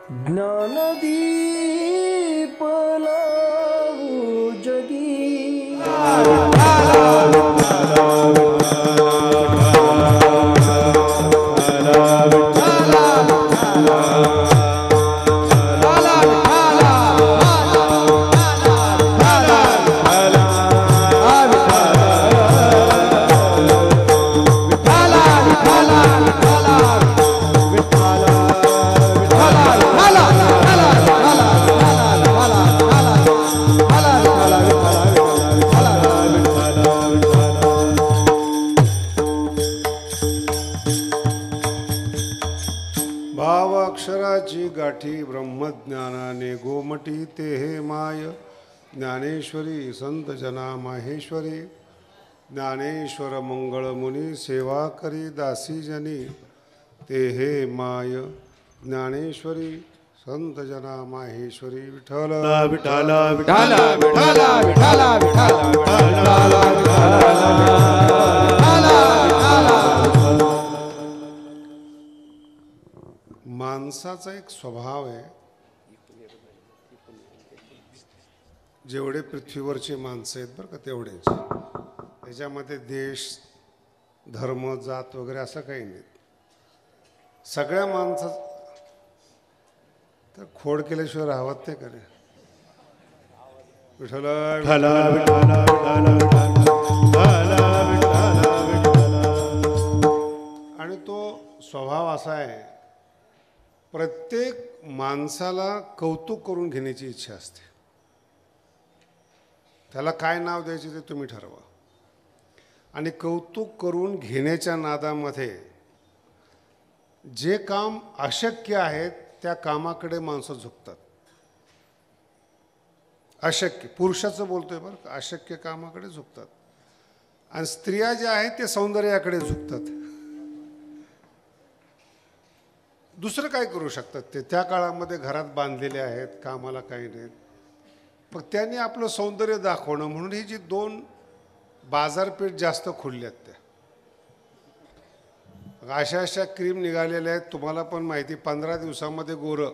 ज्ञानदीप लावू जगी गाठी ब्रह्मज्ञानाने गोमटी ते हे माय ज्ञानेश्वरी संत जना माहेश्वरी ज्ञानेश्वर मंगळ मुनी सेवा करी दासी जनी ते हे माय ज्ञानेश्वरी संत जना माहेश्वरी विठ्ठल विठ्ठल विठ्ठल विठ्ठल विठ्ठल माणसाचा एक स्वभाव आहे, जेवढे पृथ्वीवरचे माणसं आहेत बरं का तेवढेच, त्याच्यामध्ये देश धर्म जात वगैरे असं काही नाही. सगळ्या माणसा तर खोड केल्याशिवाय राहत नाही का रे. विठ्ठल विठ्ठल विठ्ठल विठ्ठल. आणि तो स्वभाव असा आहे, प्रत्येक माणसाला कौतुक करून घेण्याची इच्छा असते. त्याला काय नाव द्यायचे ते तुम्ही ठरवा. आणि कौतुक करून घेण्याच्या नादामध्ये जे काम अशक्य आहेत त्या कामाकडे माणसं झुकतात. अशक्य, पुरुषाचं बोलतोय बरं का, अशक्य कामाकडे झुकतात. आणि स्त्रिया ज्या आहेत ते सौंदर्याकडे झुकतात. दुसरं काय करू शकतात ते, त्या काळामध्ये घरात बांधलेले आहेत, कामाला काही नाहीत, पण त्यांनी आपलं सौंदर्य दाखवणं म्हणून ही जी दोन बाजारपेठ जास्त खुलल्यात त्या. अशा अशा क्रीम निघालेल्या आहेत, तुम्हाला पण माहिती. 15 दिवसामध्ये गोरं,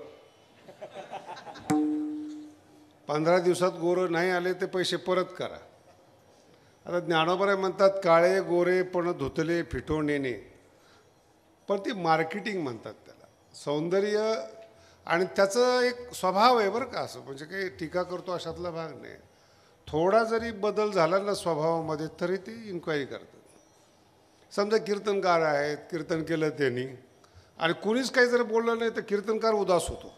15 दिवसात गोरं नाही आले ते पैसे परत करा. आता ज्ञानोबा म्हणतात काळे गोरे पण धुतले फिटवणे, पण ती मार्केटिंग म्हणतात त्याला. सौंदर्य आणि त्याचं एक स्वभाव आहे बरं का, असं म्हणजे काही टीका करतो अशातला भाग नाही. थोडा जरी बदल झाला ना स्वभावामध्ये तरी ते इन्क्वायरी करतात. समजा कीर्तनकार आहेत, कीर्तन केलं त्यांनी आणि कुणीच काही जर बोललं नाही तर कीर्तनकार उदास होतो.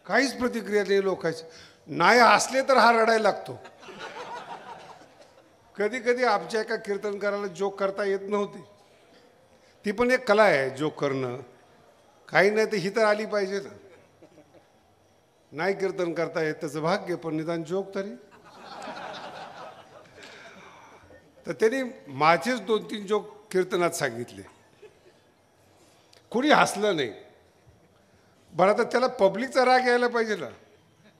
काहीच प्रतिक्रिया नाही लोकांची. नाही हसले तर हा रडायला लागतो. कधी कधी आमच्या एका कीर्तनकाराला जोक करता येत नव्हती. ती पण एक कला आहे जोक करणं. काही नाही तर ही तर आली पाहिजे ना. नाही कीर्तन करता येत त्याचं भाग्य, पण निदान जोक तरी. तर त्यांनी माझेच 2-3 जोक कीर्तनात सांगितले. कुणी हसलं नाही. बरं आता त्याला पब्लिकचा राग यायला पाहिजे ना,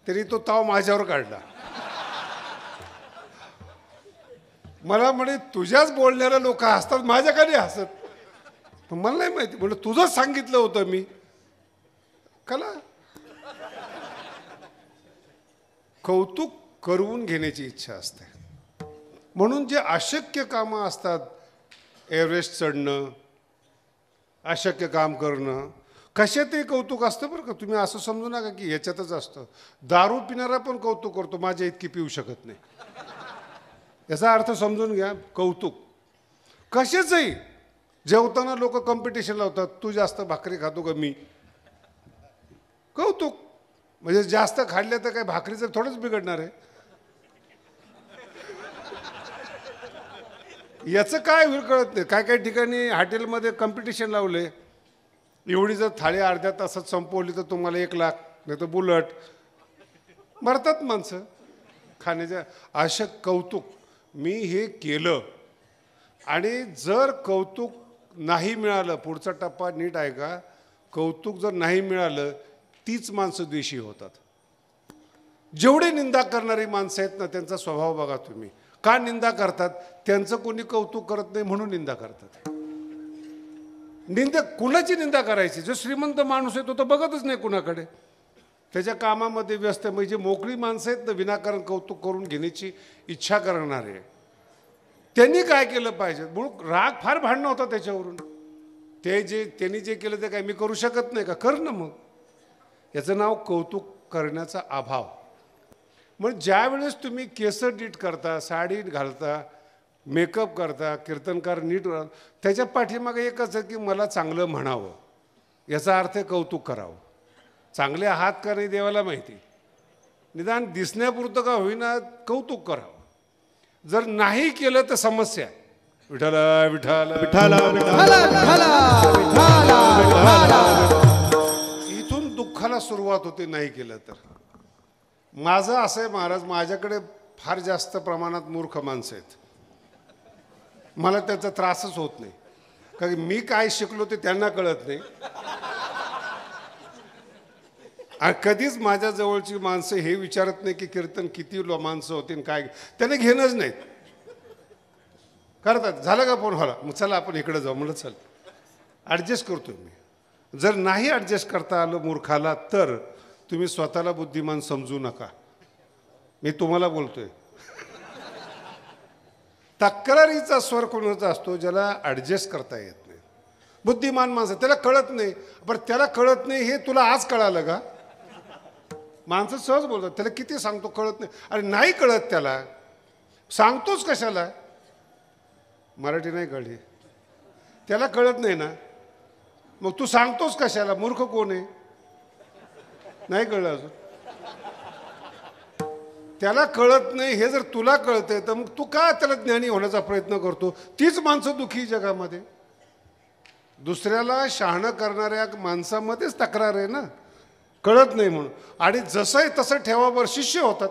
तरी तो ताव माझ्यावर काढला. मला म्हणे तुझ्याच बोलणाऱ्या लोक हसतात, माझ्या का नाही हसत. पण मला नाही माहिती. म्हणलं तुझंच सांगितलं होतं मी. कला कौतुक करून घेण्याची इच्छा असते. म्हणून जे अशक्य कामं असतात, एव्हरेस्ट चढणं, अशक्य काम करणं, कशातही कौतुक असतं बरं का. तुम्ही असं समजू नका की याच्यातच असतं. दारू पिणारा पण कौतुक करतो, माझ्या इतकी पिऊ शकत नाही. याचा अर्थ समजून घ्या. कौतुक कशाचंही. जेवताना लोक कॉम्पिटिशन लावतात, तू जास्त भाकरी खातो का मी. कौतुक म्हणजे जास्त खाल्ले तर काय भाकरीचं थोडंच बिघडणार आहे. याचं काय होईल कळत नाही. काय काय ठिकाणी हॉटेलमध्ये कॉम्पिटिशन लावले, एवढी जर थाळी अर्ध्या तासात संपवली तर तुम्हाला 1 लाख, नाही तर बुलट. मरतात माणसं खाण्याच्या. अशा कौतुक मी हे केलं. आणि जर कौतुक नाही मिळालं, पुढचा टप्पा नीट आहे का, कौतुक जर नाही मिळालं तीच माणसं द्वेषी होतात. जेवढे निंदा करणारी माणसं आहेत ना, त्यांचा स्वभाव बघा तुम्ही. का निंदा करतात? त्यांचं कोणी कौतुक करत नाही म्हणून निंदा करतात. निंदा कुणाची निंदा करायची? जो श्रीमंत माणूस आहे तो तर बघतच नाही कुणाकडे, त्याच्या कामामध्ये व्यस्त आहे. म्हणजे मोकळी माणसं आहेत ना विनाकारण कौतुक करून घेण्याची इच्छा करणारे, त्यांनी काय केलं पाहिजे? मूळ राग फार भांडणं होतं त्याच्यावरून. त्यांनी जे केलं ते काय मी करू शकत नाही का? कर ना मग. याचं नाव कौतुक करण्याचा अभाव. मग ज्या वेळेस तुम्ही केस नीट करता, साडी घालता, मेकअप करता, कीर्तनकार नीट, त्याच्या पाठीमागे एकच आहे की मला चांगलं म्हणावं. याचा अर्थ कौतुक करावं. चांगले आहात का नाही देवाला माहिती, निदान दिसण्यापुरतं का होईना कौतुक करावं. जर नाही केलं तर समस्या. विठ्ठल विठ्ठल विठ्ठल इथून दुःखाला सुरुवात होते नाही केलं तर. माझं असं आहे महाराज, माझ्याकडे फार जास्त प्रमाणात मूर्ख माणसं आहेत. मला त्याचा त्रासच होत नाही, कारण मी काय शिकलो ते त्यांना कळत नाही. आणि कधीच माझ्या जवळची माणसं हे विचारत नाही की कीर्तन किती माणसं होती काय, त्याने घेणंच नाहीत. करतात झालं का फोन व्हाला, मग चला आपण इकडे जाऊ. म्हणलं चल ॲडजस्ट करतो मी. जर नाही ॲडजस्ट करता आलं मूर्खाला तर तुम्ही स्वतःला बुद्धिमान समजू नका. मी तुम्हाला बोलतोय. तक्रारीचा स्वर कोणाचा असतो? ज्याला ॲडजस्ट करता येत नाही. बुद्धिमान माणसं त्याला कळत नाही. बरं त्याला कळत नाही हे तुला आज कळालं का? माणसं सहज बोलतात त्याला किती सांगतो कळत नाही. अरे नाही कळत त्याला, सांगतोच कशाला? मराठी नाही कळली, त्याला कळत नाही ना, मग तू सांगतोस कशाला? मूर्ख कोण आहे? नाही कळलं अजून. त्याला कळत नाही हे जर तुला कळतंय तर मग तू का त्याला ज्ञानी होण्याचा प्रयत्न करतो? तीच माणसं दुःखी जगामध्ये. दुसऱ्याला शहाणं करणाऱ्या माणसामध्येच तक्रार आहे ना, कळत नाही म्हणून. आणि जसं आहे तसं ठेवावर शिष्य होतात.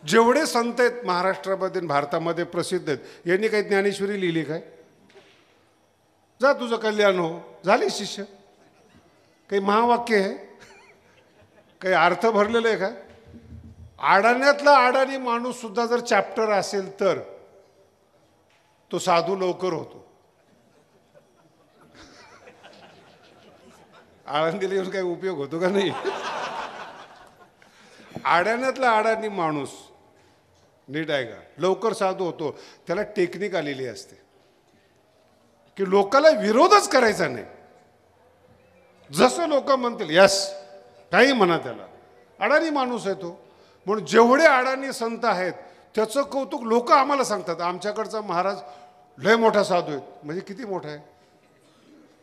जेवढे संत आहेत महाराष्ट्रामध्ये भारतामध्ये प्रसिद्ध आहेत, यांनी काही ज्ञानेश्वरी लिहिली काय? जा तुझं कल्याण हो, झाले शिष्य. काही महावाक्य आहे, काही अर्थ भरलेलं आहे का? अडाण्यातला अडाणी माणूस सुद्धा जर चॅप्टर असेल तर तो साधू लवकर होतो. आळंदीला येऊन काही उपयोग होतो का नाही? अडाण्यातला अडाणी माणूस नीट आहे का लवकर साधू होतो. त्याला टेक्निक आलेली असते की लोकाला विरोधच करायचा नाही. जसं लोक म्हणतील यस काही म्हणा, त्याला अडाणी माणूस आहे तो. म्हणून जेवढे अडाणी संत आहेत त्याचं कौतुक लोक आम्हाला सांगतात. आमच्याकडचा महाराज लय मोठा साधू आहे. म्हणजे किती मोठा आहे?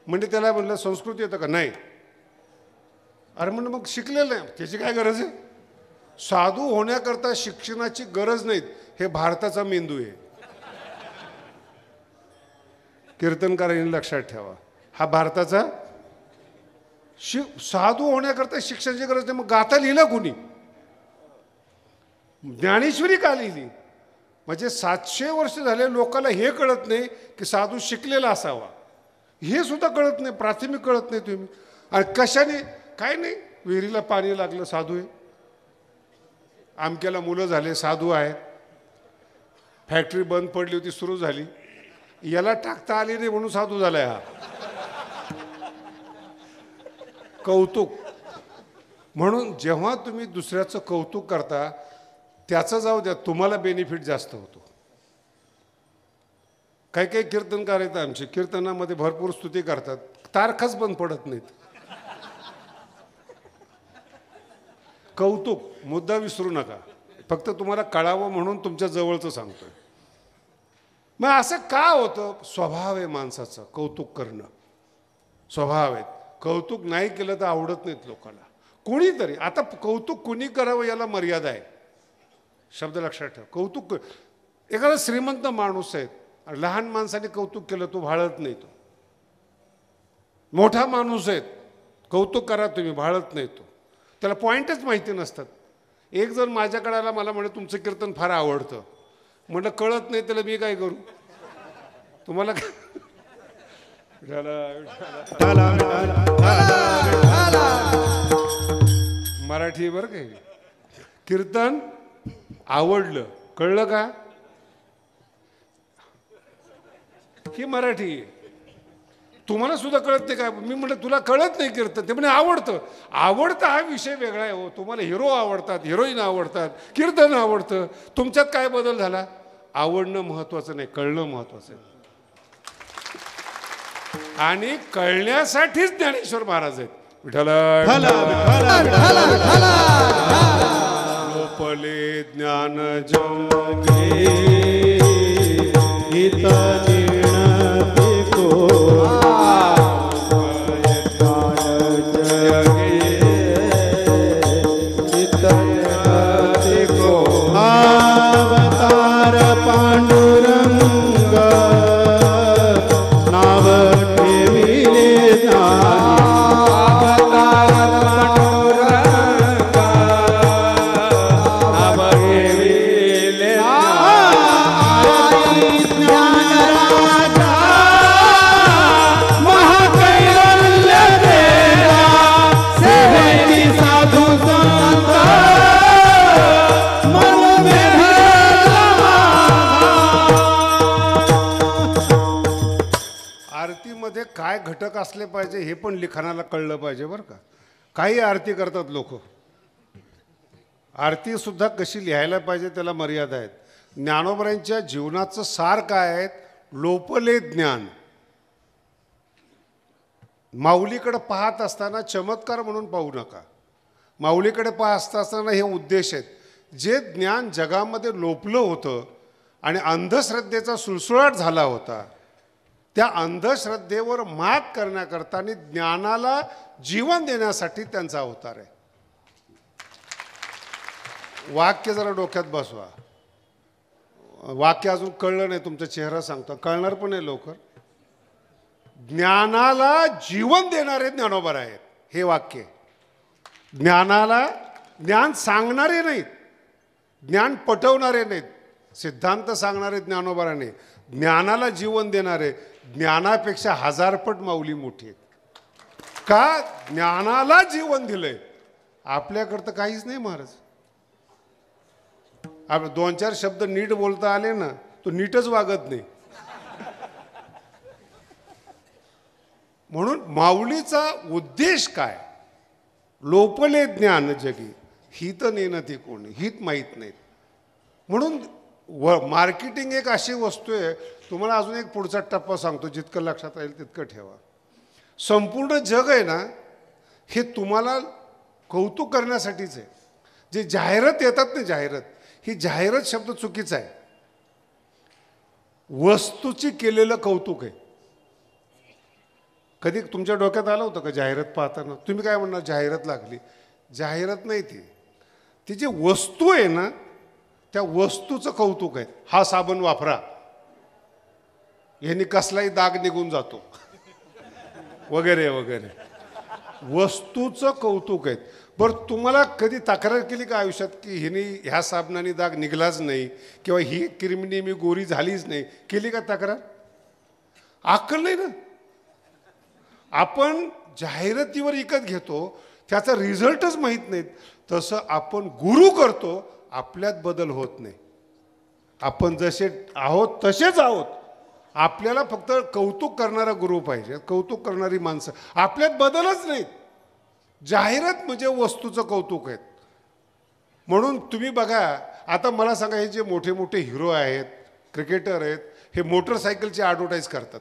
म्हणजे त्याला म्हणलं संस्कृती येतं का? नाही. अरे म्हणलं मग शिकलेलं नाही, त्याची काय गरज आहे? साधू होण्याकरता शिक्षणाची गरज नाही. हे भारताचा मेंदू आहे. कीर्तनकारांनी लक्षात ठेवा, हा भारताचा साधू होण्याकरता शिक्षणाची गरज नाही. मग गाथा लिहिलं कोणी? ज्ञानेश्वरी का लिहिली? म्हणजे 700 वर्ष झाले लोकांना हे कळत नाही की साधू शिकलेला असावा. हे सुद्धा कळत नाही, प्राथमिक कळत नाही तुम्ही. आणि कशाने? काय नाही, विहिरीला पाणी लागलं साधू आहे, आमक्याला मुलं झाले साधू आहे, फॅक्टरी बंद पडली होती सुरू झाली, याला टाकता आली नाही म्हणून साधू झालाय हा. कौतुक. म्हणून जेव्हा तुम्ही दुसऱ्याचं कौतुक करता त्याचं जाऊ द्या, तुम्हाला बेनिफिट जास्त होतो. काही काही कीर्तनकार आहेत आमचे, कीर्तनामध्ये भरपूर स्तुती करतात, तारखाच बंद पडत नाहीत. कौतुक मुद्दा विसरू नका, फक्त तुम्हाला कळावं म्हणून तुमच्या जवळचं सांगतोय. मग असं का होतं? स्वभाव आहे माणसाचा कौतुक करणं, स्वभाव आहे. कौतुक नाही केलं तर आवडत नाहीत लोकांना. कोणीतरी आता कौतुक कोणी करावं याला मर्यादा आहे. शब्द लक्षात ठेव. कौतुक एखादा श्रीमंत माणूस आहे, लहान माणसाने कौतुक केलं तो भाळत नाही. तो मोठा माणूस आहे, कौतुक करा तुम्ही, भाळत नाही तो. त्याला पॉईंटच माहिती नसतात. एक जण माझ्याकडे आला, मला म्हणे तुमचं कीर्तन फार आवडतं. म्हटलं कळत नाही त्याला मी काय करू? तुम्हाला मराठी बरं काय, कीर्तन आवडलं, कळलं का? ही मराठी. तुम्हाला सुद्धा कळत नाही काय? मी म्हटलं तुला कळत नाही कीर्तन? ते म्हणे आवडतं. आवडतं हा विषय वेगळा आहे हो. तुम्हाला हिरो आवडतात, हिरोईन आवडतात, कीर्तन आवडतं. तुमच्यात काय बदल झाला? आवडणं महत्वाचं नाही, कळणं महत्वाचं आहे. आणि कळण्यासाठीच ज्ञानेश्वर महाराज आहेत. लोपले ज्ञान जोगे आरतीमध्ये काय घटक असले पाहिजे हे पण लिखाणाला कळलं पाहिजे बरं का. काही आरती करतात लोक, आरती सुद्धा कशी लिहायला पाहिजे त्याला मर्यादा आहेत. ज्ञानोबरांच्या जीवनाचं सार काय आहे? लोपले ज्ञान. माऊलीकडे पाहत असताना चमत्कार म्हणून पाहू नका. माऊलीकडे पाहत असताना हे उद्देश आहेत. जे ज्ञान जगामध्ये लोपलं होतं आणि अंधश्रद्धेचा सुळसुळाट झाला होता, त्या अंधश्रद्धेवर मात करण्याकरता आणि ज्ञानाला जीवन देण्यासाठी त्यांचा अवतार आहे. वाक्य जरा डोक्यात बसवा. वाक्य अजून कळलं नाही, तुमचा चेहरा सांगतो, कळणार पण आहे लवकर. ज्ञानाला जीवन देणारे ज्ञानोबा आहेत हे वाक्य. ज्ञानाला ज्ञान सांगणारे नाहीत, ज्ञान पटवणारे नाहीत, सिद्धांत सांगणारे ज्ञानोबा नाही, ज्ञानाला जीवन देणारे. ज्ञानापेक्षा हजारपट माऊली मोठी आहेत. का? ज्ञानाला जीवन दिलंय. आपल्याकडं तर काहीच नाही महाराज. आप 2-4 शब्द नीट बोलता आले ना, तो नीटच वागत नाही. म्हणून माऊलीचा उद्देश काय? लोपले ज्ञान जगी हित नेनती कोणी, हित माहीत नाहीत. म्हणून मार्केटिंग एक अशी वस्तू आहे. तुम्हाला अजून एक पुढचा टप्पा सांगतो, जितकं लक्षात राहील तितकं ठेवा. संपूर्ण जग आहे ना, हे तुम्हाला कौतुक करण्यासाठीच आहे. जे जाहिरात येतात ना, जाहिरात, ही जाहिरात शब्द चुकीचा आहे. वस्तूची केलेलं कौतुक आहे. कधी तुमच्या डोक्यात आलं होतं का जाहिरात पाहताना? तुम्ही काय म्हणणार, जाहिरात लागली? जाहिरात नाही ती, ती जी वस्तू आहे ना, त्या वस्तूचं कौतुक आहे. हा साबण वापरा, ह्यानी कसलाही दाग निघून जातो, वगैरे वगैरे. वस्तूचं कौतुक आहे. बरं, तुम्हाला कधी तक्रार केली का आयुष्यात की ह्यानी ह्या साबणाने दाग निघलाच नाही, किंवा ही क्रीमनी मी गोरी झालीच नाही? केली का तक्रार? अक्कल नाही ना. आपण जाहिरातीवर विकत घेतो, त्याचा रिझल्टच माहीत नाहीत. तसं आपण गुरु करतो, आपल्यात बदल होत नाही. आपण जसे आहोत तसेच आहोत. आपल्याला फक्त कौतुक करणारा गुरु पाहिजे, कौतुक करणारी माणसं. आपल्यात बदलच नाहीत. जाहिरात म्हणजे वस्तूचं कौतुक आहेत. म्हणून तुम्ही बघा, आता मला सांगा, हे जे मोठे मोठे हिरो आहेत, क्रिकेटर आहेत, हे मोटरसायकलची ॲडव्हर्टाईज करतात.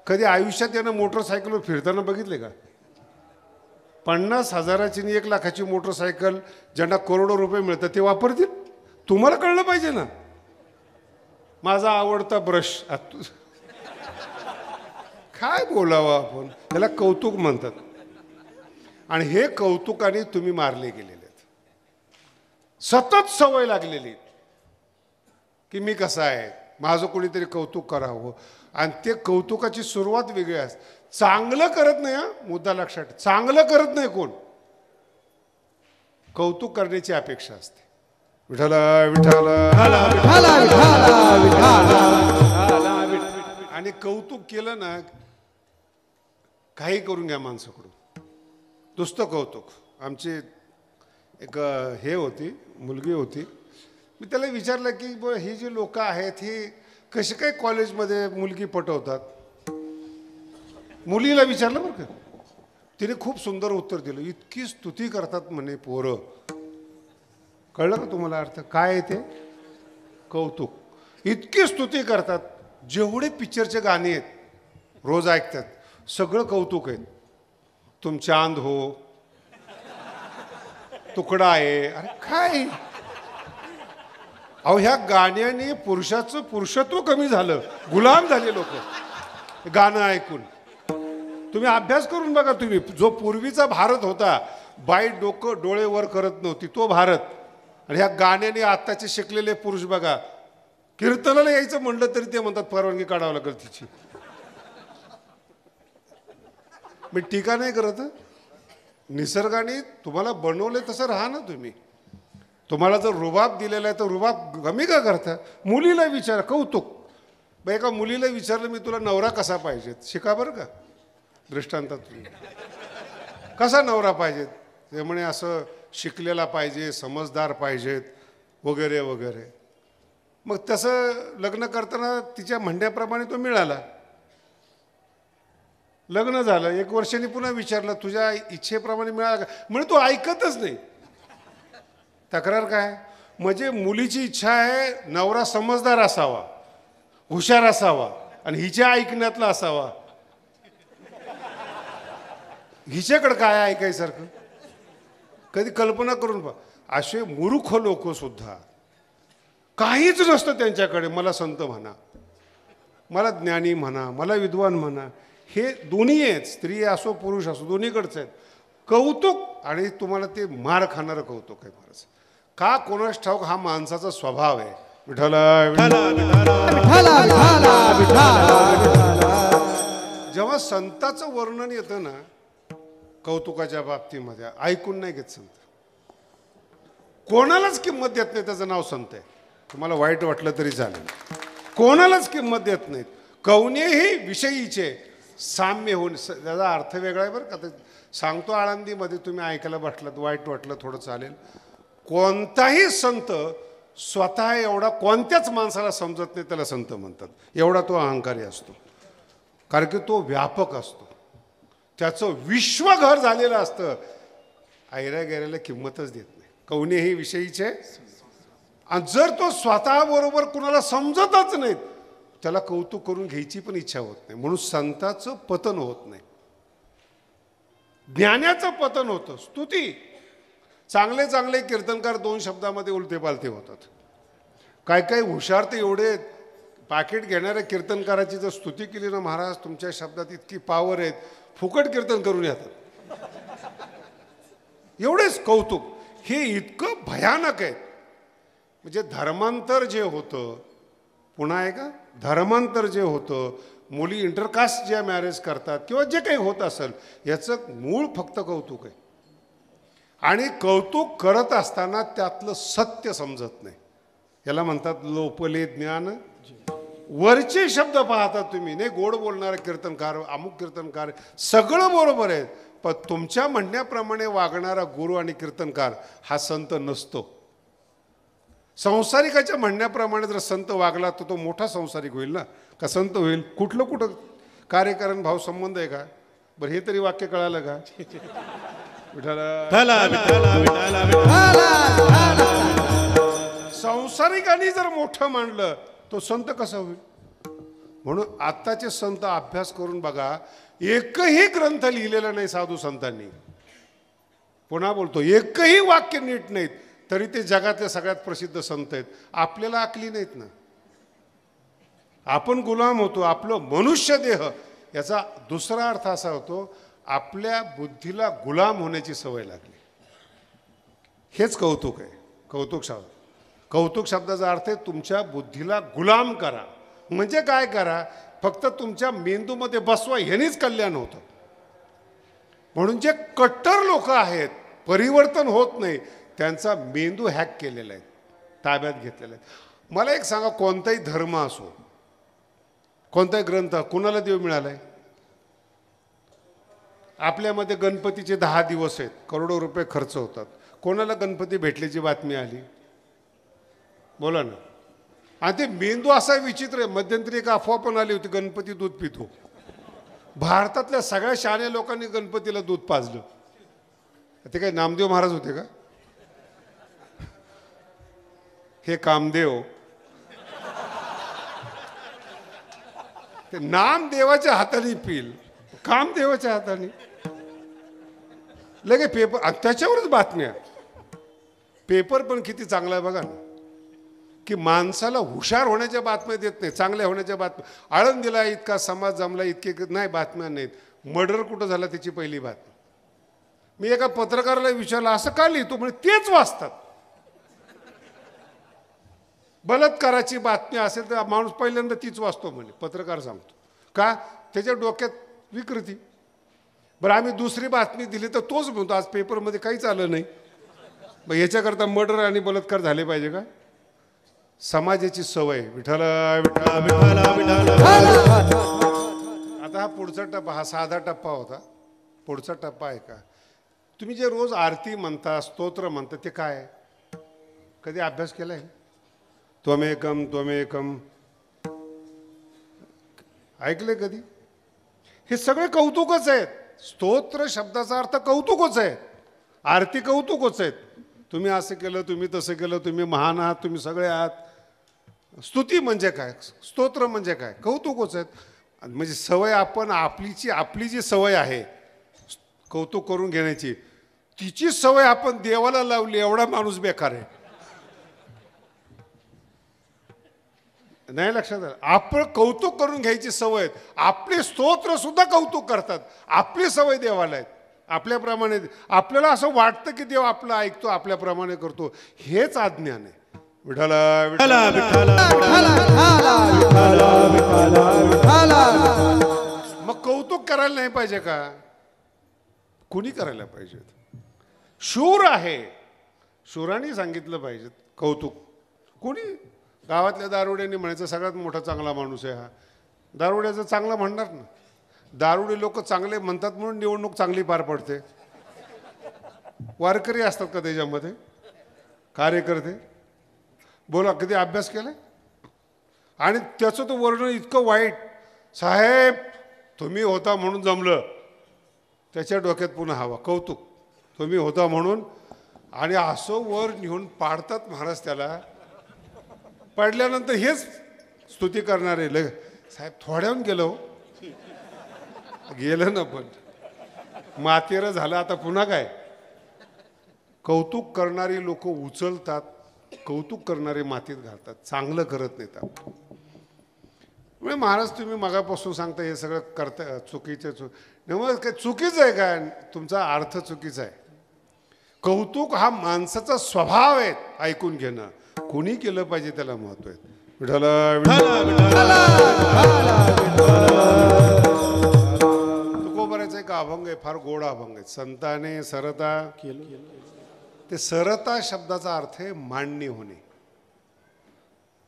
कधी आयुष्यात यानं मोटरसायकलवर फिरताना बघितले का? 50,000ची आणि 1,00,000ची मोटरसायकल ज्यांना करोडो रुपये मिळतात ते वापरतील? तुम्हाला कळलं पाहिजे ना. माझा आवडता ब्रश, काय बोलावं आपण, त्याला कौतुक म्हणतात. आणि हे कौतुकाने तुम्ही मारले गेलेले आहेत. सतत सवय लागलेली की मी कसा आहे, माझं कोणीतरी कौतुक करावं. आणि ते कौतुकाची सुरुवात वेगळी असते. चांगलं करत नाही, हा मुद्दा लक्षात, चांगलं करत नाही कोण, कौतुक करण्याची अपेक्षा असते. विठ्ठल विठ्ठल. आणि कौतुक केलं ना, काही करून घ्या माणसाकडून, नुसतं कौतुक. आमची एक हे होती, मुलगी होती. मी त्याला विचारलं की ही जी लोक आहेत ही कशी काय कॉलेजमध्ये मुलगी पटवतात? मुलीला विचारलं बरं का, तिने खूप सुंदर उत्तर दिलं. इतकी स्तुती करतात म्हणे पोरं. कळलं का तुम्हाला अर्थ काय आहे ते? कौतुक. इतकी स्तुती करतात. जेवढे पिक्चरचे गाणे आहेत रोज ऐकतात सगळं कौतुक आहे. तुम चांद हो, तुकडा आहे. अरे काय अहो, ह्या गाण्याने पुरुषाचं पुरुषत्व कमी झालं. गुलाम झाले लोक गाणं ऐकून. तुम्ही अभ्यास करून बघा. तुम्ही जो पूर्वीचा भारत होता, बाई डोकं डोळे वर करत नव्हती, तो भारत. आणि ह्या गाण्याने आत्ताचे शिकलेले पुरुष बघा, कीर्तनाला यायचं म्हणलं तरी ते म्हणतात परवानगी काढावं लागेल तिची. मी टीका नाही करत. निसर्गाने तुम्हाला बनवले तसं राहा ना तुम्ही. तुम्हाला जर रुबाब दिलेला आहे तर रुबाब कमी का करता? मुलीला विचारा. कौतुक. बाई एका मुलीला विचारलं मी तुला नवरा कसा पाहिजे, शिका बरं का दृष्टांतातून. कसा नवरा पाहिजेत ते म्हणे असं शिकलेला पाहिजे, समजदार पाहिजेत वगैरे वगैरे. मग तसं लग्न करताना तिच्या म्हणण्याप्रमाणे तो मिळाला. लग्न झालं. 1 वर्षांनी पुन्हा विचारलं तुझ्या इच्छेप्रमाणे मिळाला का? म्हणजे तो ऐकतच नाही. तक्रार काय? म्हणजे मुलीची इच्छा आहे नवरा समजदार असावा, हुशार असावा आणि हिच्या ऐकण्यातला असावा. हिच्याकडं काय ऐकायसारखं? कधी कल्पना करून पहा. असे मूर्ख लोक सुद्धा काहीच नसतं त्यांच्याकडे. मला संत म्हणा, मला ज्ञानी म्हणा, मला विद्वान म्हणा, हे दोन्ही आहेत. स्त्री असो पुरुष असो दोन्हीकडचं आहेत. कौतुक आणि तुम्हाला ते मार खाणारं कौतुक आहे महाराज. का कोणास ठाऊक हा माणसाचा स्वभाव आहे. जेव्हा संताचं वर्णन येतं ना कौतुकाच्या बाबतीमध्ये, ऐकून नाही घेत संत. कोणालाच किंमत देत नाही. त्याचं नाव संत आहे. तुम्हाला वाईट वाटलं तरी चालेल. कोणालाच किंमत देत नाहीत. कवनेही विषयीचे साम्य होऊन. त्याचा अर्थ वेगळा आहे बरं का. ते सांगतो आळंदीमध्ये, तुम्ही ऐकायला बसलात, वाईट वाटलं थोडं चालेल. कोणताही संत स्वतः एवढा कोणत्याच माणसाला समजत नाही त्याला संत म्हणतात. एवढा तो अहंकारी असतो. कारण की तो व्यापक असतो. त्याचं विश्वघर झालेलं असतं. ऐऱ्या गैऱ्याला किंमतच देत नाही. कवनेही विषयीचे. आणि जर तो स्वतःबरोबर कुणाला समजतच नाहीत त्याला कौतुक करून घ्यायची पण इच्छा होत नाही. म्हणून संताचं पतन होत नाही. ज्ञानाचं पतन होतं. स्तुती. चांगले चांगले कीर्तनकार 2 शब्दामध्ये उलटे पालते होतात. काय काय हुशार ते एवढे पाकिट घेणाऱ्या कीर्तनकाराची जर स्तुती केली ना, महाराज तुमच्या शब्दात इतकी पावर आहेत, फुकट कीर्तन करून येतात. एवढेच कौतुक. हे इतकं भयानक आहे. म्हणजे धर्मांतर जे होतं, पुन्हा आहे का, धर्मांतर जे होतं, मुली इंटरकास्ट ज्या मॅरेज करतात किंवा जे काही होत असेल, याचं मूळ फक्त कौतुक आहे. आणि कौतुक करत असताना त्यातलं सत्य समजत नाही. याला म्हणतात लोपले ज्ञान. वरचे शब्द पाहता तुम्ही, नाही गोड बोलणारे कीर्तनकार, अमुक कीर्तनकार सगळं बरोबर आहे, पण तुमच्या म्हणण्याप्रमाणे वागणारा गुरु आणि कीर्तनकार हा संत नसतो. संसारिकाच्या म्हणण्याप्रमाणे जर संत वागला तर तो मोठा संसारिक होईल ना, का संत होईल? कुठं कार्यकारण भाव संबंध आहे का? बरं हे तरी वाक्य कळालं का? संसारिकांनी जर मोठं मांडलं तो संत कसा होईल? म्हणून आत्ताचे संत अभ्यास करून बघा, एकही ग्रंथ लिहिलेला नाही साधू संतांनी. पुन्हा बोलतो, एकही वाक्य नीट नाहीत तरी ते जगातले सगळ्यात प्रसिद्ध संत आहेत. आपल्याला अकली नाहीत ना, आपण गुलाम होतो. आपलं मनुष्य देह, याचा दुसरा अर्थ असा होतो आपल्या बुद्धीला गुलाम होण्याची सवय लागली. हेच कौतुक आहे. कौतुक शब्दाचा अर्थ आहे तुमच्या बुद्धीला गुलाम करा. म्हणजे काय करा? फक्त तुमच्या मेंदूमध्ये बसवा, ह्यानेच कल्याण होतं. म्हणून जे कट्टर लोक आहेत, परिवर्तन होत नाही, त्यांचा मेंदू हॅक केलेला आहे, ताब्यात घेतलेला आहे. मला एक सांगा, कोणताही धर्म असो, कोणताही ग्रंथ, कुणाला देव मिळालाय? आपल्यामध्ये गणपतीचे 10 दिवस आहेत, करोडो रुपये खर्च होतात. कोणाला गणपती भेटल्याची बातमी आली? बोला ना. आणि ते मेंदू असा विचित्र आहे. मध्यंतरी एक अफवा पण आली होती, गणपती दूध पितो. भारतातल्या सगळ्या शहाण्या लोकांनी गणपतीला दूध पाजलं. ते काय नामदेव महाराज होते का? हे कामदेव, ते नाम देवाच्या हाताने पिल, काम देवाच्या हाताने. लगे पेपर, त्याच्यावरच बातम्या. पेपर पण किती चांगला आहे बघा ना, की माणसाला हुशार होण्याच्या बातम्या देत नाही, चांगल्या होण्याच्या बातम्या. आळंदीला इतका समाज जमला, इतके नाही बातम्या नाहीत. मर्डर कुठं झाला त्याची पहिली बातमी. मी एका पत्रकाराला विचारलं, असं का लिहितो? म्हणजे तेच वाचतात. बलात्काराची बातमी असेल तर माणूस पहिल्यांदा तीच वाचतो म्हणे, पत्रकार सांगतो. का? त्याच्या डोक्यात विकृती. बरं, आम्ही दुसरी बातमी दिली तर तोच म्हणतो आज पेपरमध्ये काहीच आलं नाही. मग याच्याकरता मर्डर आणि बलात्कार झाले पाहिजे का? समाजाची सवय. विठ्ठल विठ्ठल विठ्ठल विठ्ठल. आता हा पुढचा टप्पा, हा साधा टप्पा होता. पुढचा टप्पा आहे का? तुम्ही जे रोज आरती म्हणता, स्तोत्र म्हणता, ते काय? कधी अभ्यास केलाय? त्वमेकम त्वमेकम ऐकले कधी? हे सगळे कौतुकच आहेत. स्तोत्र शब्दाचा अर्थ कौतुकच आहे, आरती कौतुकच आहेत. तुम्ही असं केलं, तुम्ही तसं केलं, तुम्ही महान आहात, तुम्ही सगळे आहात. स्तुती म्हणजे काय? स्तोत्र म्हणजे काय? कौतुकच आहेत. म्हणजे सवय आपण आपली जी सवय आहे कौतुक करून घेण्याची, तिची सवय आपण देवाला लावली. एवढा माणूस बेकार आहे. नाही लक्षात आलं? आपण कौतुक करून घ्यायची सवय. आपले स्तोत्र सुद्धा कौतुक करतात. आपली सवय देवाला आहेत. आपल्याप्रमाणे आपल्याला असं वाटतं की देव आपलं ऐकतो, आपल्याप्रमाणे करतो. हेच अज्ञान आहे. विठ्ठल विठ्ठल मग कौतुक करायला नाही पाहिजे का? कुणी करायला पाहिजे? शूर आहे, शूरांनी सांगितलं पाहिजे कौतुक. कोणी? गावातल्या दारुड्यांनी म्हणायचं सगळ्यात मोठा चांगला माणूस आहे हा. दारुड्याचं चांगलं म्हणणार ना. दारुडे लोक चांगले म्हणतात म्हणून निवडणूक चांगली पार पडते. वारकरी असतात का त्याच्यामध्ये? कार्यकर्ते? बोला, कधी अभ्यास केलाय? आणि त्याचं तो वर्णन इतकं वाईट. साहेब तुम्ही होता म्हणून जमलं. त्याच्या डोक्यात पुन्हा हवा कौतुक. तुम्ही होता म्हणून. आणि असं वर नेऊन पाडतात महाराज त्याला. पडल्यानंतर हेच स्तुती करणारे साहेब थोड्याहून गेलो, गेलं ना, पण मातेरं झालं. आता पुन्हा काय? कौतुक करणारी लोक उचलतात, कौतुक करणारे मातीत घालतात, चांगलं करत नाहीत. म्हणजे महाराज तुम्ही मगापासून सांगता हे सगळं करता चुकीचं. काय चुकीचं आहे काय? तुमचा अर्थ चुकीचा आहे. कौतुक हा माणसाचा स्वभाव आहे, ऐकून घेणं. कोणी केलं पाहिजे त्याला महत्व आहे. विठ्ठल तुकोबाराचा एक अभंग आहे, फार गोड अभंग आहे. संताने सरता केलं. ते सरता शब्दाचा अर्थ आहे मान्य होणे.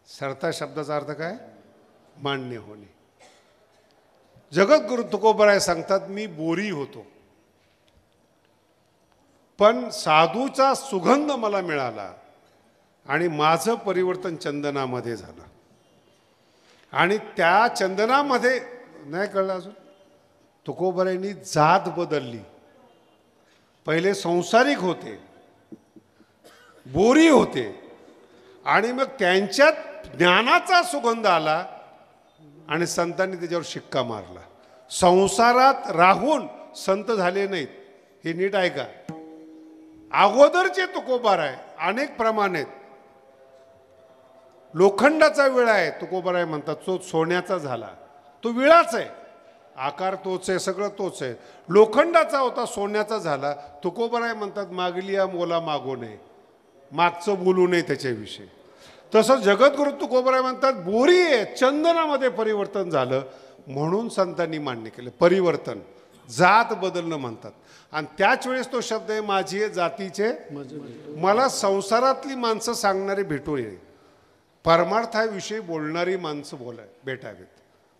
सरता शब्दाचा अर्थ काय? मान्य होणे. जगद्गुरु तुकोबाराय सांगतात, मी बोरी होतो पण साधूचा सुगंध मला मिळाला आणि माझं परिवर्तन चंदनामध्ये झालं. आणि त्या चंदनामध्ये नाही कळलं अजून, तुकोबारायांनी जात बदलली. पहिले संसारिक होते, बोरी होते, आणि मग त्यांच्यात ज्ञानाचा सुगंध आला आणि संतांनी त्याच्यावर शिक्का मारला. संसारात राहून संत झाले नाहीत, हे नीट ऐका. अगोदरचे तुकोबाराय अनेक प्रमाण आहेत. लोखंडाचा विळा आहे तुकोबाराय म्हणतात, तो सोन्याचा झाला, तो विळाच आहे, आकार तोच आहे, सगळं तोच आहे. लोखंडाचा होता, सोन्याचा झाला. तुकोबाराय म्हणतात, मागलिया मोला मागू नये, मागचं बोलू नये त्याच्याविषयी. तसं जगद्गुरु तुकोबाराय म्हणतात, बोरी आहे, चंदनामध्ये परिवर्तन झालं म्हणून संतांनी मान्य केलं. परिवर्तन, जात बदलणं म्हणतात. आणि त्याच वेळेस तो शब्द आहे, माझी जातीचे. मला संसारातली माणसं सांगणारी भेटू नये, परमार्थाविषयी बोलणारी माणसं भेटावीत.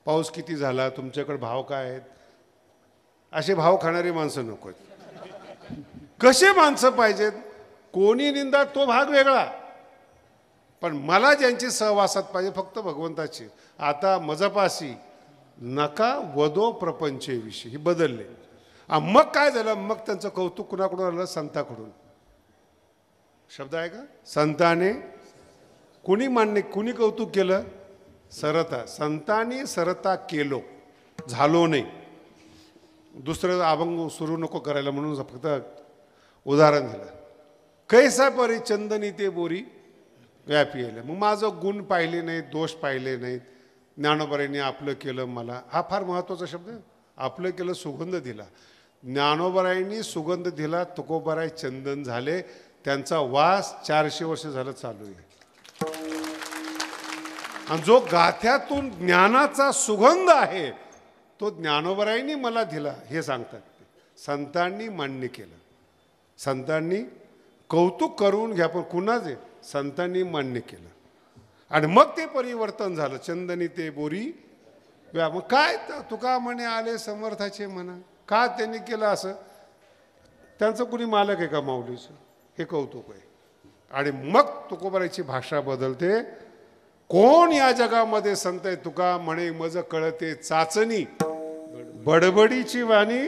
पाऊस किती झाला, तुमच्याकडे भाव काय आहेत, असे भाव खाणारी माणसं नको आहेत. कसे माणसं पाहिजेत? कोणी निंदा तो भाग वेगळा, पण मला ज्यांची सहवासात पाहिजे फक्त भगवंताची. आता मजपाशी नका वदो प्रपंचेविषयी. ही बदलले. मग काय झालं? मग त्यांचं कौतुक कुणाकडून आलं? संताकडून. शब्द आहे का? संताने कुणी मान्य, कुणी कौतुक केलं? सरता. संतांनी सरता केलो, झालो नाही. दुसरं अभंग सुरू नको करायला म्हणून फक्त उदाहरण दिलं. कैसा परी चंदनी ते बोरी व्यापी येईल. मग माझं गुण पाहिले नाहीत, दोष पाहिले नाहीत. ज्ञानोबारांनी आपलं केलं मला, हा फार महत्त्वाचा शब्द आहे. आपलं केलं, सुगंध दिला. ज्ञानोबारांनी सुगंध दिला, तुकोबाराय चंदन झाले. त्यांचा वास 400 वर्ष झालं चालू आहे. आणि जो गाथ्यातून ज्ञानाचा सुगंध आहे तो ज्ञानोबारांनी मला दिला हे सांगतात. संतांनी मान्य केलं, संतांनी कौतुक करून घ्या, पण कुणाचे? संतांनी मान्य केलं. आणि मग ते परिवर्तन झालं. चंदनी ते बोरी व्या. मग काय तुका म्हणे आले समर्थाचे म्हणा. का त्यांनी केलं असं? त्यांचं कुणी मालक आहे का माऊलीचं? हे कौतुक आहे. आणि मग तुकोबाराची भाषा बदलते. कोण या जगामध्ये संत आहे? तुका म्हणे मज कळते चाचणी बडबडीची वाणी.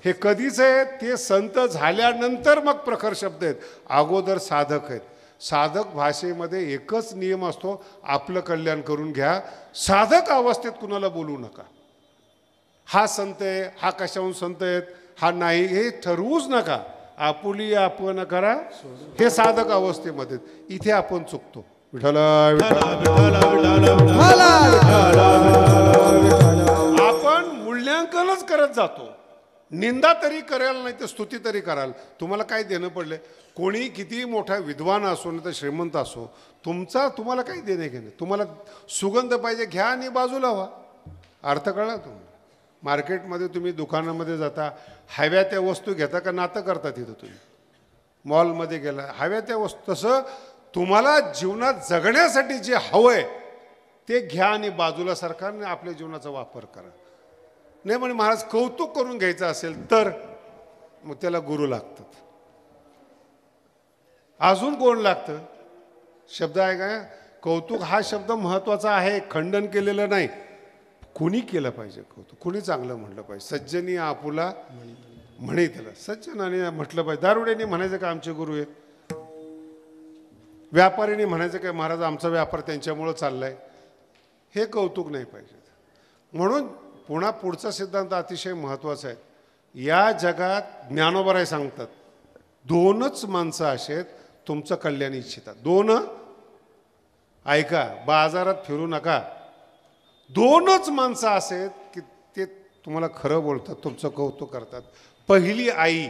हे कधीच आहे? ते संत झाल्यानंतर मग प्रखर शब्द आहेत. अगोदर साधक आहेत. साधक भाषेमध्ये एकच नियम असतो, आपलं कल्याण करून घ्या. साधक अवस्थेत कुणाला बोलू नका. हा संत आहे, हा कशाहून संत आहेत, हा नाही, हे ठरवूच नका. आपुली आपण करा. हे साधक अवस्थेमध्ये. इथे आपण चुकतो. विठ्ठला आपण मूल्यांकनच करत जातो. निंदा तरी कराल, नाही तर स्तुती तरी कराल. तुम्हाला काय देणं पडले? कोणी किती मोठा विद्वान असो नाही तर श्रीमंत असो, तुम्हाला काही देणे घेणे. तुम्हाला सुगंध पाहिजे, घ्या आणि बाजूला व्हा. अर्थ कळला तुम्हाला? मार्केटमध्ये तुम्ही दुकानामध्ये जाता, हव्या त्या वस्तू घेता का नातं करता? तिथं तुम्ही मॉलमध्ये गेला, हव्या त्या वस्तू. तसं तुम्हाला जीवनात जगण्यासाठी जे हवं आहे ते घ्या आणि बाजूला सरका आणि आपल्या जीवनाचा वापर करा. नाही म्हणे महाराज कौतुक करून घ्यायचं असेल तर मग त्याला गुरु लागतात. अजून कोण लागतं? शब्द आहे का? कौतुक हा शब्द महत्त्वाचा आहे, खंडन केलेलं नाही. कुणी केलं पाहिजे कौतुक? कुणी चांगलं म्हटलं पाहिजे? सज्जनी आपुला म्हणे. त्याला सज्जनाने म्हटलं पाहिजे. दारुड्यांनी म्हणायचं का आमचे गुरु आहेत? व्यापाऱ्यांनी म्हणायचं काय महाराज आमचा व्यापार त्यांच्यामुळं चाललाय? हे कौतुक नाही पाहिजे. म्हणून पुढचा सिद्धांत अतिशय महत्त्वाचा आहे. या जगात ज्ञानोबाराय सांगतात, दोनच माणसं असेत तुमचं कल्याण इच्छितात. दोन. ऐका, बाजारात फिरू नका. दोनच माणसं असेत की ते तुम्हाला खरं बोलतात, तुमचं कौतुक करतात. पहिली आई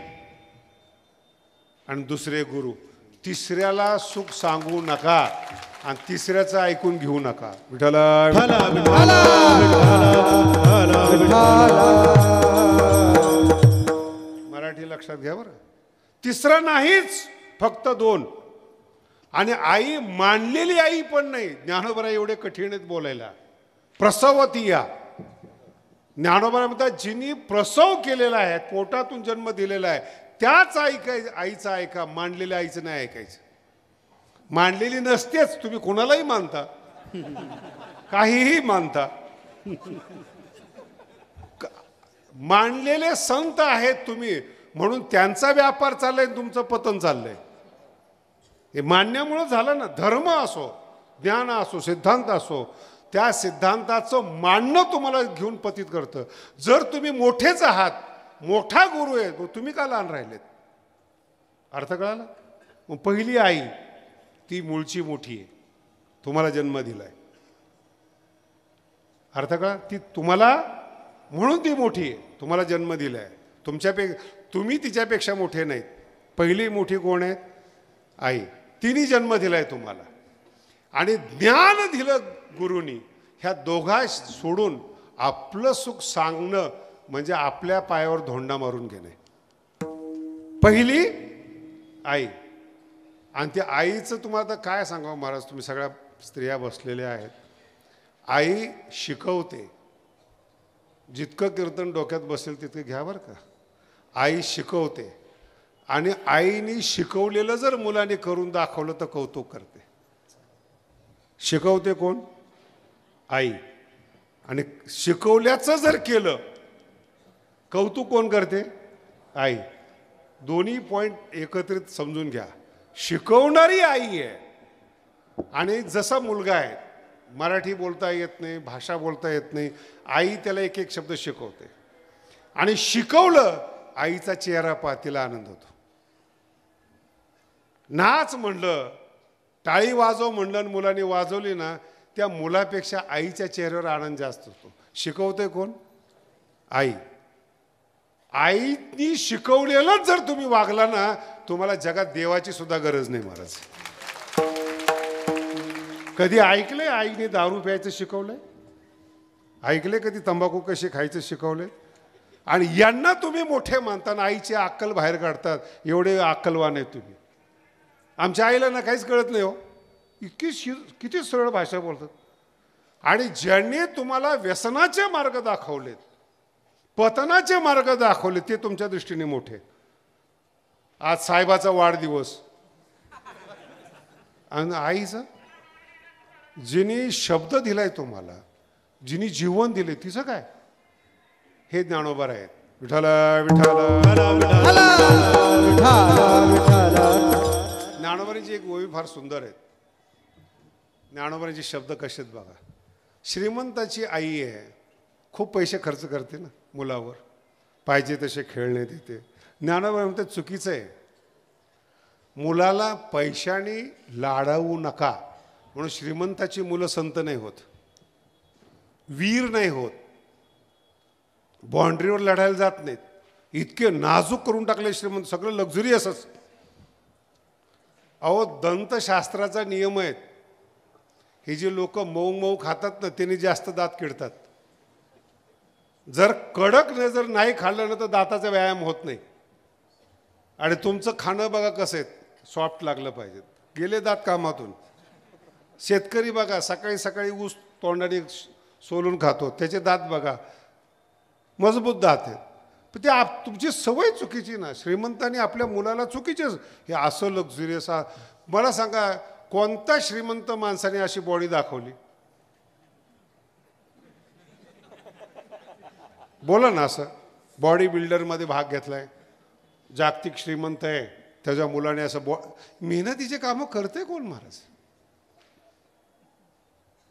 आणि दुसरे गुरु. तिसऱ्याला सुख सांगू नका आणि तिसऱ्याचं ऐकून घेऊ नका. विठ्ठला मराठी लक्षात घ्या बरं. तिसरं नाहीच, फक्त दोन. आणि आई मानलेली आई पण नाही. ज्ञानोबाराय एवढे कठीण आहेत बोलायला. प्रसवती या ज्ञानोबाराय म्हणतात जिनी प्रसव केलेला आहे, पोटातून जन्म दिलेला आहे, त्याच आईचं ऐका. मानलेल्या आईचं नाही ऐकायचं. मानलेली नसतेच. तुम्ही कोणालाही मानता, काहीही मानता. मानलेले संत आहेत तुम्ही, म्हणून त्यांचा व्यापार चाललाय, तुमचं पतन चाललंय. हे मान्यामुळं झालं ना. धर्म असो, ज्ञान असो, सिद्धांत असो, त्या सिद्धांताचं मानणं तुम्हाला घेऊन पतित करतं. जर तुम्ही मोठेच आहात, मोठा गुरु आहे, तुम्ही का लहान राहिलेत? अर्थ कळाला? मग पहिली आई ती मूळची मोठी आहे, तुम्हाला जन्म दिलाय. अर्थ कळा? ती तुम्हाला म्हणून ती मोठी आहे, तुम्हाला जन्म दिलाय. तुम्ही तिच्यापेक्षा मोठे नाहीत. पहिली मोठी कोण आहे? आई. तिने जन्म दिलाय तुम्हाला. आणि ज्ञान दिलं गुरुनी. ह्या दोघा सोडून आपलं सुख सांगणं म्हणजे आपल्या पायावर धोंडा मारून घेणे. पहिली आई. आणि त्या आईचं तुम्हाला तर काय सांगावं महाराज, तुम्ही सगळ्या स्त्रिया बसलेल्या आहेत. आई शिकवते. जितकं कीर्तन डोक्यात बसेल तितकं घ्या बरं का. आई शिकवते. आणि आईने शिकवलेलं जर मुलाने करून दाखवलं तर कौतुक करते. शिकवते कोण? आई. आणि शिकवल्याचं जर केलं, कौतुक कोण करते? आई. दोन्ही पॉइंट एकत्रित समजून घ्या. शिकवणारी आई आहे आणि जसा मुलगा आहे, मराठी बोलता येत नाही, भाषा बोलता येत नाही, आई त्याला एक एक शब्द शिकवते आणि शिकवलं, आईचा चेहरा पहा, तिला आनंद होतो. नाच म्हणलं, टाळी वाजव म्हणलं आणि मुलांनी वाजवली ना, त्या मुलापेक्षा आईच्या चेहऱ्यावर आनंद जास्त होतो. शिकवते कोण? आई. आईनी शिकवलेलंच जर तुम्ही वागला ना, तुम्हाला जगात देवाची सुद्धा गरज नाही महाराज. कधी ऐकलंय आईने दारू प्यायचं शिकवलंय? ऐकले कधी तंबाखू कशी खायचं शिकवलंय? आणि यांना तुम्ही मोठे मानताना आईची अक्कल बाहेर काढतात. एवढे अक्कलवान आहेत तुम्ही. आमच्या आईला ना काहीच कळत नाही हो, किती सरळ भाषा बोलतात. आणि ज्यांनी तुम्हाला व्यसनाचे मार्ग दाखवलेत, पतनाचे मार्ग दाखवले, ते तुमच्या दृष्टीने मोठे. आज साहेबाचा वाढदिवस आणि आईचा, जिने शब्द दिलाय तुम्हाला, जिने जीवन दिले, तिचं काय? हे ज्ञानोबा आहेत. विठाला विठाला. ज्ञानोबांची एक ओवी फार सुंदर आहे. ज्ञानोबांचे शब्द कसे आहेत बघा. श्रीमंताची आई आहे, खूप पैसे खर्च करते ना मुलावर, पाहिजे तसे खेळणे देते. ज्ञानोबा म्हणतात चुकीचं आहे. मुलाला पैशाने लाडवू नका म्हणून श्रीमंताची मुलं संत नाही होत, वीर नाही होत, बाँड्रीवर लढायला जात नाहीत. इतके नाजूक करून टाकले श्रीमंत, सगळं लक्झुरियसच. अहो, दंतशास्त्राचा नियम आहे, हे जे लोक मऊ मऊ खातात ना, त्यांनी जास्त दात किडतात. जर कडक जर नाही खाल्लं ना, तर दाताचा व्यायाम होत नाही. आणि तुमचं खाणं बघा कसं आहे, सॉफ्ट लागलं पाहिजे. गेले दात कामातून. शेतकरी बघा, सकाळी सकाळी ऊस तोंडाने सोलून खातो, त्याचे दात बघा मजबूत दात आहेत. पण ते तुमची सवय चुकीची ना. श्रीमंतांनी आपल्या मुलाला चुकीचेच हे असं लक्झुरियस. मला सांगा, कोणता श्रीमंत माणसाने अशी बॉडी दाखवली? बोला ना. असं बॉडी बिल्डरमध्ये भाग घेतलाय, जागतिक श्रीमंत आहे, त्याच्या मुलाने असं मेहनतीचे कामं करते कोण महाराज?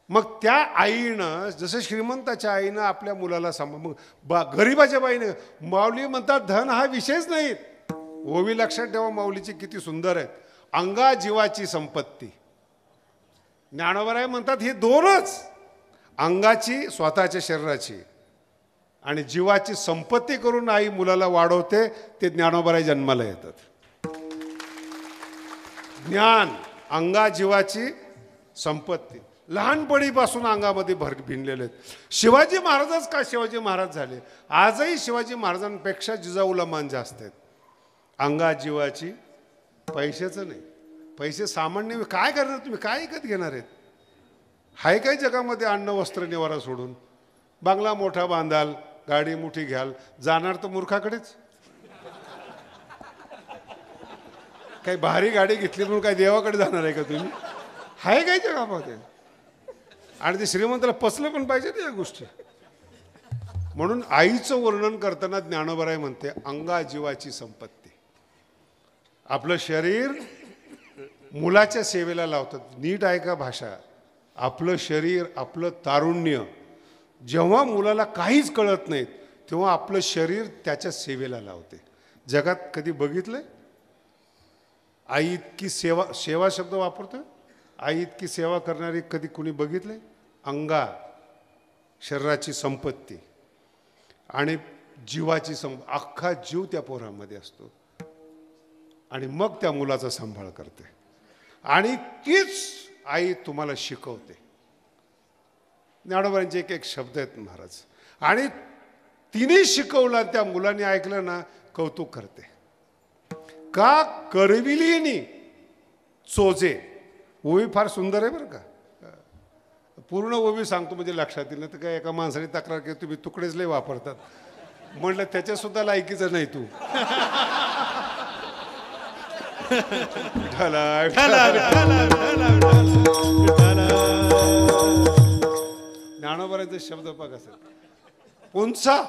मग त्या आईनं, जसं श्रीमंताच्या आईनं आपल्या मुलाला मग गरीबाच्या बाईनं, माऊली म्हणतात धन हा विषयच नाही. ओवी लक्षात ठेवा, माऊलीची किती सुंदर आहेत. अंगा जीवाची संपत्ती. ज्ञानोबा म्हणतात हे दोनच, अंगाची स्वतःच्या शरीराची आणि जीवाची संपत्ती करून आई मुलाला वाढवते. ते ज्ञानोबा जन्माला येतात. ज्ञान, अंगा जीवाची संपत्ती लहानपणीपासून अंगामध्ये भिनलेले आहेत. शिवाजी महाराजच का शिवाजी महाराज झाले? आजही शिवाजी महाराजांपेक्षा जिजाऊला जास्त आहेत. अंगा जीवाची, पैशाचं नाही. पैसे सामान्य काय करणार तुम्ही? काय विकत घेणार आहेत? हाय काय जगामध्ये अन्न वस्त्र निवारा सोडून? बंगला मोठा बांधाल, गाडी मोठी घ्याल, जाणार तर मूर्खाकडेच. काही भारी गाडी घेतली म्हणून काय देवाकडे जाणार आहे का तुम्ही? हाय काय जगामध्ये? आणि ते श्रीमंताला पचलं पण पाहिजे त्या गोष्टी. म्हणून आईचं वर्णन करताना ज्ञानोबा म्हणते अंगा जीवाची संपत्ती. आपलं शरीर मुलाच्या सेवेला लावतात. नीट ऐका भाषा. आपलं शरीर, आपलं तारुण्य, जेव्हा मुलाला काहीच कळत नाही तेव्हा आपलं शरीर त्याच्या सेवेला लावते. जगात कधी बघितलंय आई इतकी सेवा, सेवा शब्द वापरतोय, आई इतकी सेवा करणारी कधी कुणी बघितलंय? अंगा, शरीराची संपत्ती आणि जीवाची अख्खा जीव त्या पोरामध्ये असतो. आणि मग त्या मुलाचा सांभाळ करते. आणि तीच आई तुम्हाला शिकवते. ज्ञानोबांचे एक एक शब्द आहेत महाराज. आणि तिने शिकवला, त्या मुलाने ऐकलं ना, कौतुक करते. का करविलीनी चोजे. ओवी फार सुंदर आहे बरं का. पूर्ण ओवी सांगतो म्हणजे लक्षात येईल. तर काय एका माणसाने तक्रार केली तुम्ही तुकडेच लय वापरतात. म्हणलं त्याच्या सुद्धा लायकीचं नाही तू. ज्ञानोबारांचे शब्द बघ असेल. पुंसा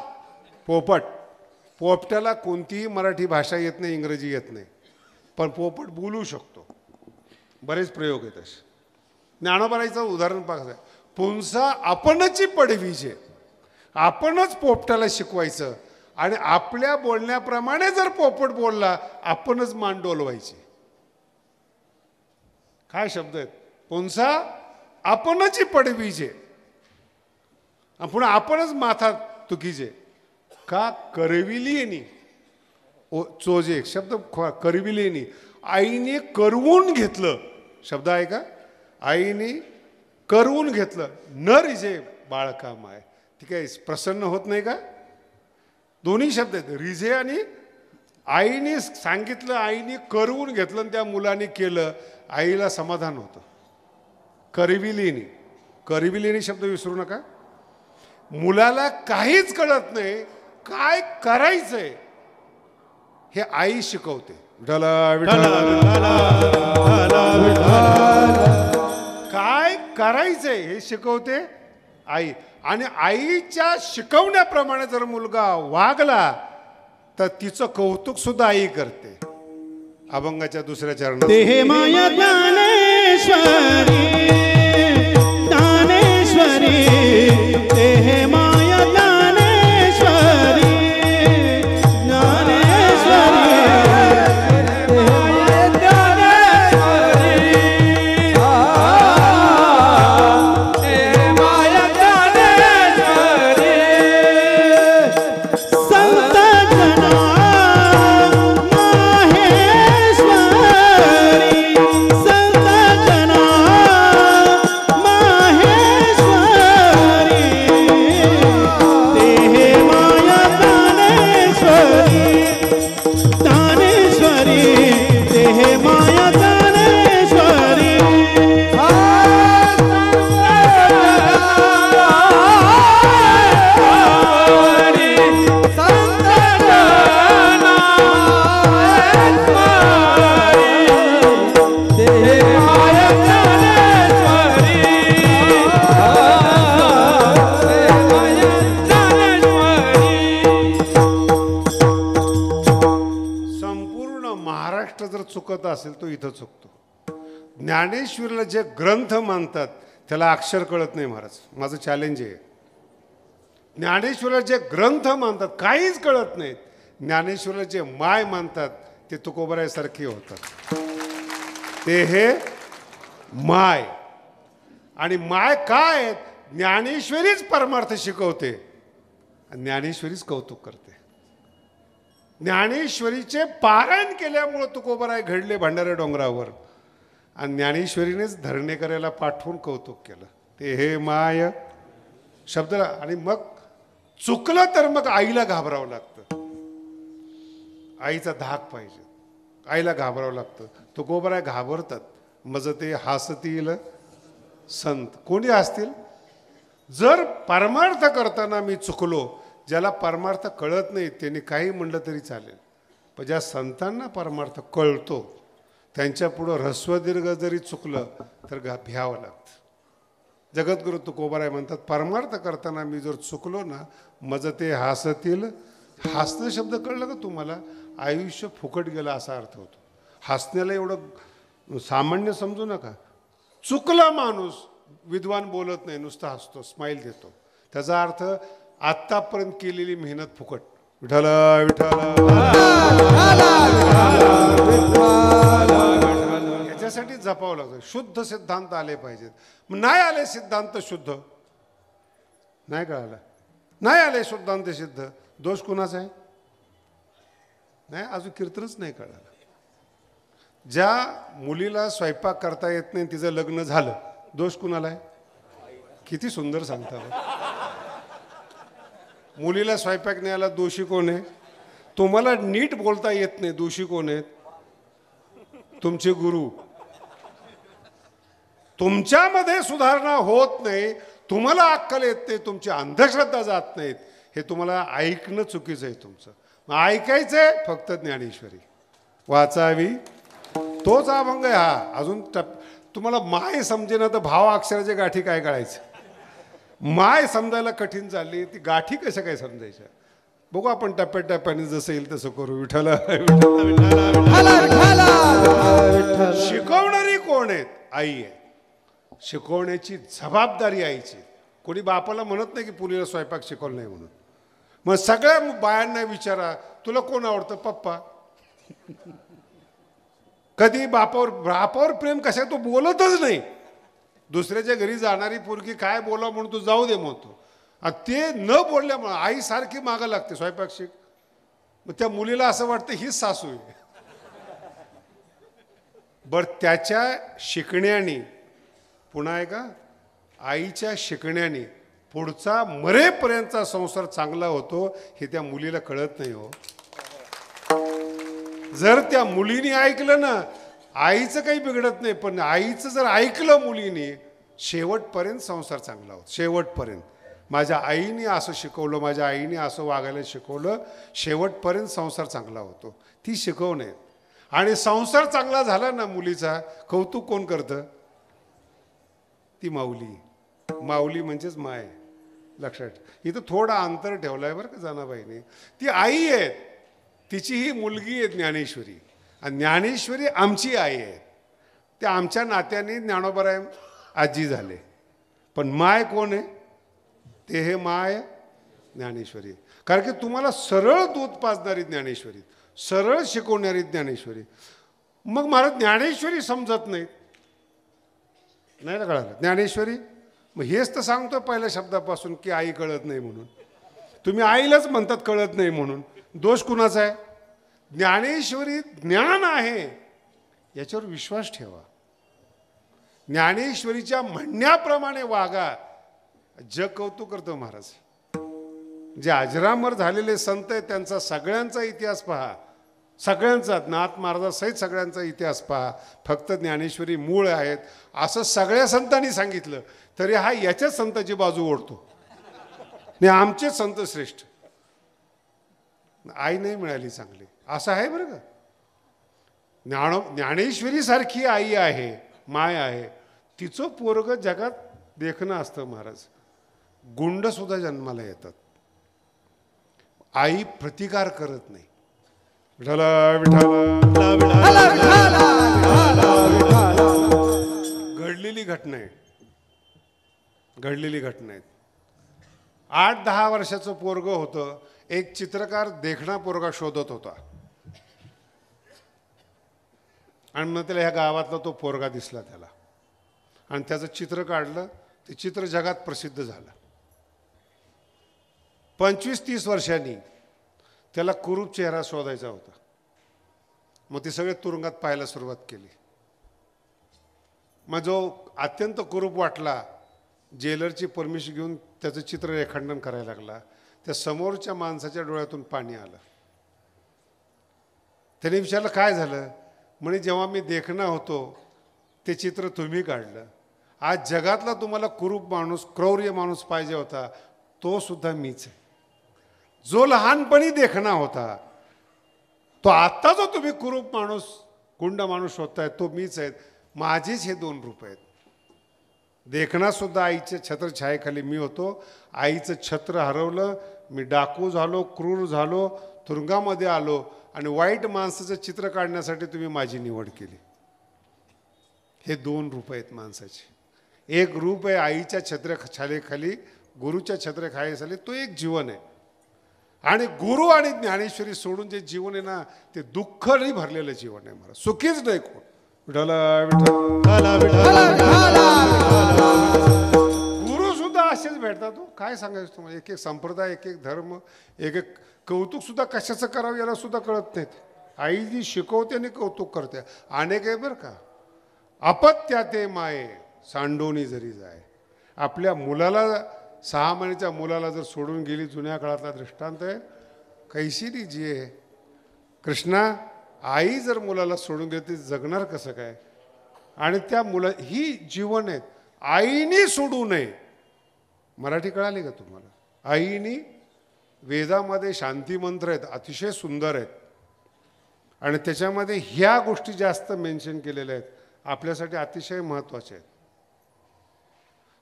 पोपट. पोपट्याला कोणतीही मराठी भाषा येत नाही, इंग्रजी येत नाही, पण पोपट बोलू शकतो. बरेच प्रयोग आहेत असे. ज्ञानोबारांचं उदाहरण बघा. पुंसा आपणची पडवीचे. आपणच पोपट्याला शिकवायचं आणि आपल्या बोलण्याप्रमाणे जर पोपट बोलला आपणच मान डोलवायची. काय शब्द आहेत. पुंसा आपणची पडवीचे पुन्हा आपणच माथा तुकीचे. का करविलीनी चोजे शब्द करविलीनी. आईने करवून घेतलं. शब्द आहे का. आईने करवून घेतलं. न रिजे बाळकाम आहे. ठीक आहे. प्रसन्न होत नाही का. दोन्ही शब्द आहेत. रिझे आणि आईने सांगितलं, आईने करवून घेतलं आणि त्या मुलाने केलं, आईला समाधान होतं. करविलीनी. करविलीनी शब्द विसरू नका. मुलाला काहीच कळत नाही, काय करायचंय हे आई शिकवते. काय करायचंय हे शिकवते आई. आणि आईच्या शिकवण्याप्रमाणे जर मुलगा वागला तर तिचं कौतुक सुद्धा आई करते. अभंगाच्या दुसऱ्या चरणात. देह माया ज्ञानेश्वरी ज्ञानेश्वरी देह माया ज्ञानेश्वरी ज्ञानेश्वरी चुकत असेल तो इथं चुकतो. ज्ञानेश्वरीला जे ग्रंथ मानतात त्याला अक्षर कळत नाही महाराज. माझं चॅलेंज आहे. ज्ञानेश्वरीला जे ग्रंथ मानतात काहीच कळत नाहीत. ज्ञानेश्वरीला जे माय मानतात ते तुकोबरायासारखे होतात. ते हे माय. आणि माय काय. ज्ञानेश्वरीच परमार्थ शिकवते, ज्ञानेश्वरीच कौतुक करते. ज्ञानेश्वरीचे पारायण केल्यामुळं तुकोबराय घडले भंडारा डोंगरावर आणि ज्ञानेश्वरीनेच धरणे करायला पाठवून कौतुक केलं. ते हे माय शब्द. आणि मग चुकलं तर मग आईला घाबरावं लागतं. आईचा धाक पाहिजे. आईला घाबरावं लागतं. तुकोबराय घाबरतात. मज ते हसतील संत. कोणी असतील. जर परमार्थ करताना मी चुकलो, ज्याला परमार्थ कळत नाही त्यांनी काही म्हणलं तरी चालेल, पण ज्या संतांना परमार्थ कळतो त्यांच्या पुढं ऱ्हस्वदीर्घ जरी चुकलं तर भ्यावं लागतं. जगद्गुरु तुकोबराय म्हणतात परमार्थ करताना मी जर चुकलो ना, मज ते हसतील. हसणं शब्द कळलं का तुम्हाला. आयुष्य फुकट गेलं असा अर्थ होतो. हसण्याला एवढं सामान्य समजू नका. चुकला माणूस विद्वान बोलत नाही, नुसता हसतो, स्माईल देतो. त्याचा अर्थ आत्तापर्यंत केलेली मेहनत फुकट. विठ्ठल विठ्ठल. याच्यासाठी जपावं लागतं. शुद्ध सिद्धांत आले पाहिजेत. नाही आले सिद्धांत शुद्ध, नाही कळालं. नाही आले सिद्धांत सिद्ध, दोष कुणाचा आहे. नाही अजून कीर्तनच नाही कळालं. ज्या मुलीला स्वयंपाक करता येत नाही तिचं लग्न झालं, दोष कुणाला आहे. किती सुंदर सांगता. मुलीला स्वयंपाक नाही आला, दोषी कोण आहे. तुम्हाला नीट बोलता येत नाही, दोषी कोण आहेत. तुमचे गुरु. तुमच्यामध्ये सुधारणा होत नाही, तुम्हाला अक्कल येत नाही, तुमची अंधश्रद्धा जात नाहीत, हे तुम्हाला ऐकणं चुकीचं आहे तुमचं. मग ऐकायचंय फक्त ज्ञानेश्वरी वाचावी, तोच अभंग आहे हा. अजून तुम्हाला माय समजेना तर भाव अक्षराच्या गाठी काय कळायचं. माय समजायला कठीण झाली, ती गाठी कशा काय समजायच्या. बघू आपण टप्प्याटप्प्याने जसं येईल तसं करू. विठ्ठला शिकवणारी कोण आहेत? आई आहे. शिकवण्याची जबाबदारी आईची. कोणी बापाला म्हणत नाही की पुरीला स्वयंपाक शिकवलं नाही म्हणून. मग सगळ्या बायांना विचारा, तुला कोण आवडतं? पप्पा. कधी बापावर प्रेम कशा तो बोलतच नाही. दुसऱ्याच्या घरी जाणारी पोरगी काय बोला म्हणून तू जाऊ दे म्हणतो. ते न बोलल्यामुळे आई सारखी मागं लागते, स्वयंपाक शिक. मग त्या मुलीला असं वाटतं हीच सासू आहे. बरं, त्याच्या शिकण्याने, पुन्हा आहे का, आईच्या शिकण्याने पुढचा मरेपर्यंतचा संसार चांगला होतो हे त्या मुलीला कळत नाही हो. जर त्या मुलीने ऐकलं ना, आईचं काही बिघडत नाही, पण आईचं जर ऐकलं मुलीने, शेवटपर्यंत संसार चांगला होतो. शेवटपर्यंत. माझ्या आईने असं शिकवलं, माझ्या आईने असं वागायला शिकवलं, शेवटपर्यंत संसार चांगला होतो. ती शिकवणे. आणि संसार चांगला झाला ना मुलीचा, कौतुक कोण करतं? ती माऊली. माऊली म्हणजेच माय. लक्षात. इथं थोडा अंतर ठेवलाय बरं का जनाबाईने. ती आई आहे, तिची ही मुलगी आहे ज्ञानेश्वरी. आणि ज्ञानेश्वरी आमची आई आहे. त्या आमच्या नात्याने ज्ञानोबराय आजी झाले. पण माय कोण आहे? ते हे माय ज्ञानेश्वरी. कारण की तुम्हाला सरळ दूध पाजणारी ज्ञानेश्वरी, सरळ शिकवणारी ज्ञानेश्वरी. मग मला ज्ञानेश्वरी समजत नाही, नाही ना कळालं ज्ञानेश्वरी. मग हेच तर सांगतो पहिल्या शब्दापासून की आई कळत नाही म्हणून. तुम्ही आईलाच म्हणतात कळत नाही म्हणून. दोष कुणाचा आहे? ज्ञानेश्वरी ज्ञान आहे, याच्यावर विश्वास ठेवा. ज्ञानेश्वरीच्या म्हणण्याप्रमाणे वागा. जग कौतुक करतो महाराज. जे अजरामर झालेले संत आहेत त्यांचा सगळ्यांचा इतिहास पहा. सगळ्यांचा, नाथ महाराजासहित सगळ्यांचा इतिहास पहा. फक्त ज्ञानेश्वरी मूळ आहेत असं सगळ्या संतांनी सांगितलं तरी हा याच्याच संतांची बाजू ओढतो. नाही, आमचे संत श्रेष्ठ. आई नाही मिळाली चांगली असं आहे बरं का. ज्ञानेश्वरी सारखी आई आहे, माय आहे. तिचं पोरग जगात देखणं असतं महाराज. गुंड सुद्धा जन्माला येतात. आई प्रतिकार करत नाही. घडलेली घटना आहे. घडलेली घटना आहे. 8-10 वर्षाचं पोरग होतं. एक चित्रकार देखणा पोरगा शोधत होता आणि मग त्याला ह्या गावातला तो पोरगा दिसला त्याला आणि त्याचं चित्र काढलं. ते चित्र जगात प्रसिद्ध झालं. 25-30 वर्षांनी त्याला कुरूप चेहरा शोधायचा होता. मग ते सगळे तुरुंगात पाहायला सुरुवात केली. मग जो अत्यंत कुरूप वाटला, जेलरची परमिशन घेऊन त्याचं चित्र रेखांकन करायला लागला. त्या समोरच्या माणसाच्या डोळ्यातून पाणी आलं. त्याने विचारलं काय झालं? म्हणे जेव्हा मी देखणा होतो ते चित्र तुम्ही काढलं. आज जगातला तुम्हाला कुरूप माणूस, क्रौर्य माणूस पाहिजे होता, तो सुद्धा मीच आहे. जो लहानपणी देखणा होता तो आत्ता जो तुम्ही कुरूप माणूस, गुंड माणूस शोधताय तो मीच आहे. माझेच हे 2 रूप आहेत. देखणा सुद्धा आईच्या छत्रछायेखाली मी होतो. आईचं छत्र हरवलं, मी डाकू झालो, क्रूर झालो, तुरुंगामध्ये आलो आणि वाईट माणसाचं चित्र काढण्यासाठी तुम्ही माझी निवड केली. हे 2 रूप आहेत माणसाचे. एक रूप आहे आईच्या छत्रछायेखाली, गुरुच्या छत्रछायेखाली, तो एक जीवन आहे. आणि गुरु आणि ज्ञानेश्वरी सोडून जे जीवन आहे ना ते दुःखही भरलेलं जीवन आहे. मला सुखीच नाही कोण. गुरु सुद्धा असेच भेटतात. काय सांगायचं तुम्हाला? एक एक संप्रदाय, एक एक धर्म, एक एक कौतुक सुद्धा कशाचं करावं याला सुद्धा कळत नाहीत. आई जी शिकवते आणि कौतुक करते. अनेक आहे बरं का. अपत्या ते माये सांडोनी जरी जाय. आपल्या मुलाला, 6 महिन्याच्या मुलाला जर सोडून गेली, जुन्या काळातला दृष्टांत आहे. कैसी जी आहे कृष्णा, आई जर मुलाला सोडून गेली ती जगणार कसं काय? आणि त्या ही जीवन आहेत. आईनी सोडू नये. मराठी कळाली का तुम्हाला? आईनी, वेदामध्ये शांती मंत्र आहेत, अतिशय सुंदर आहेत आणि त्याच्यामध्ये ह्या गोष्टी जास्त मेन्शन केलेल्या आहेत, आपल्यासाठी अतिशय महत्त्वाच्या आहेत.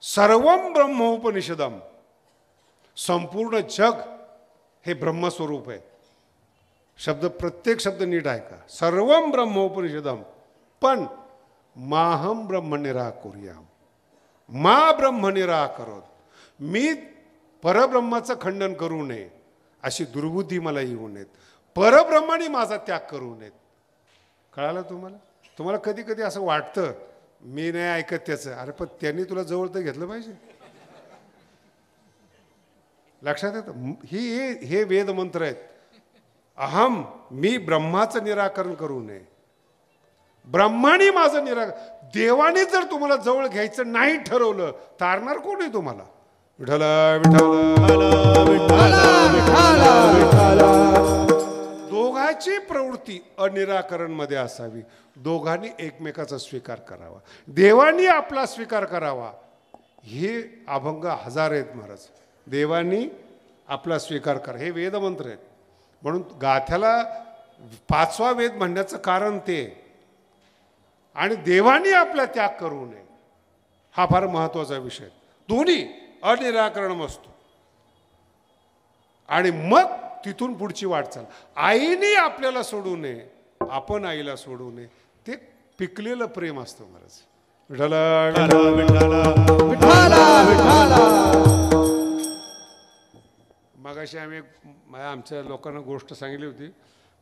सर्वम ब्रह्मोपनिषदम, संपूर्ण जग हे ब्रह्मस्वरूप आहे. शब्द, प्रत्येक शब्द नीट ऐका. सर्वम ब्रह्मोपनिषदम, पण माहम ब्रह्म निराकुर्याम, मा ब्रह्म निराकरोत, मी परब्रह्माचं खंडन करू नये अशी दुर्बुद्धी मला येऊ नयेत, परब्रह्माने माझा त्याग करू नयेत. कळालं तुम्हाला? तुम्हाला कधी कधी असं वाटतं मी नाही ऐकत त्याचं, अरे पण त्यांनी तुला जवळ तर घेतलं पाहिजे. लक्षात येतं? हे वेद मंत्र आहेत. अहम, मी ब्रह्माचं निराकरण करू नये, ब्रह्माने माझं निराकरण. देवाने जर तुम्हाला जवळ घ्यायचं नाही ठरवलं, तारणार कोण आहे तुम्हाला? विठ्ठल विठ्ठल. दोघांची प्रवृत्ती अनिराकरण मध्ये असावी. दोघांनी एकमेकाचा स्वीकार करावा, देवानी आपला स्वीकार करावा. हे अभंग हजार आहेत महाराज. देवानी आपला स्वीकार करा, हे वेदमंत्र आहेत. म्हणून गाथ्याला 5वा वेद म्हणण्याचं कारण ते. आणि देवानी आपला त्याग करू नये, हा फार महत्वाचा विषय. दोन्ही अनिराकरण असतो. आणि मग तिथून पुढची वाटचाल. आईने आपल्याला सोडू नये, आपण आईला सोडू नये, ते पिकलेलं प्रेम असतं महाराज. मगाशी आम्ही आमच्या लोकांना गोष्ट सांगितली होती.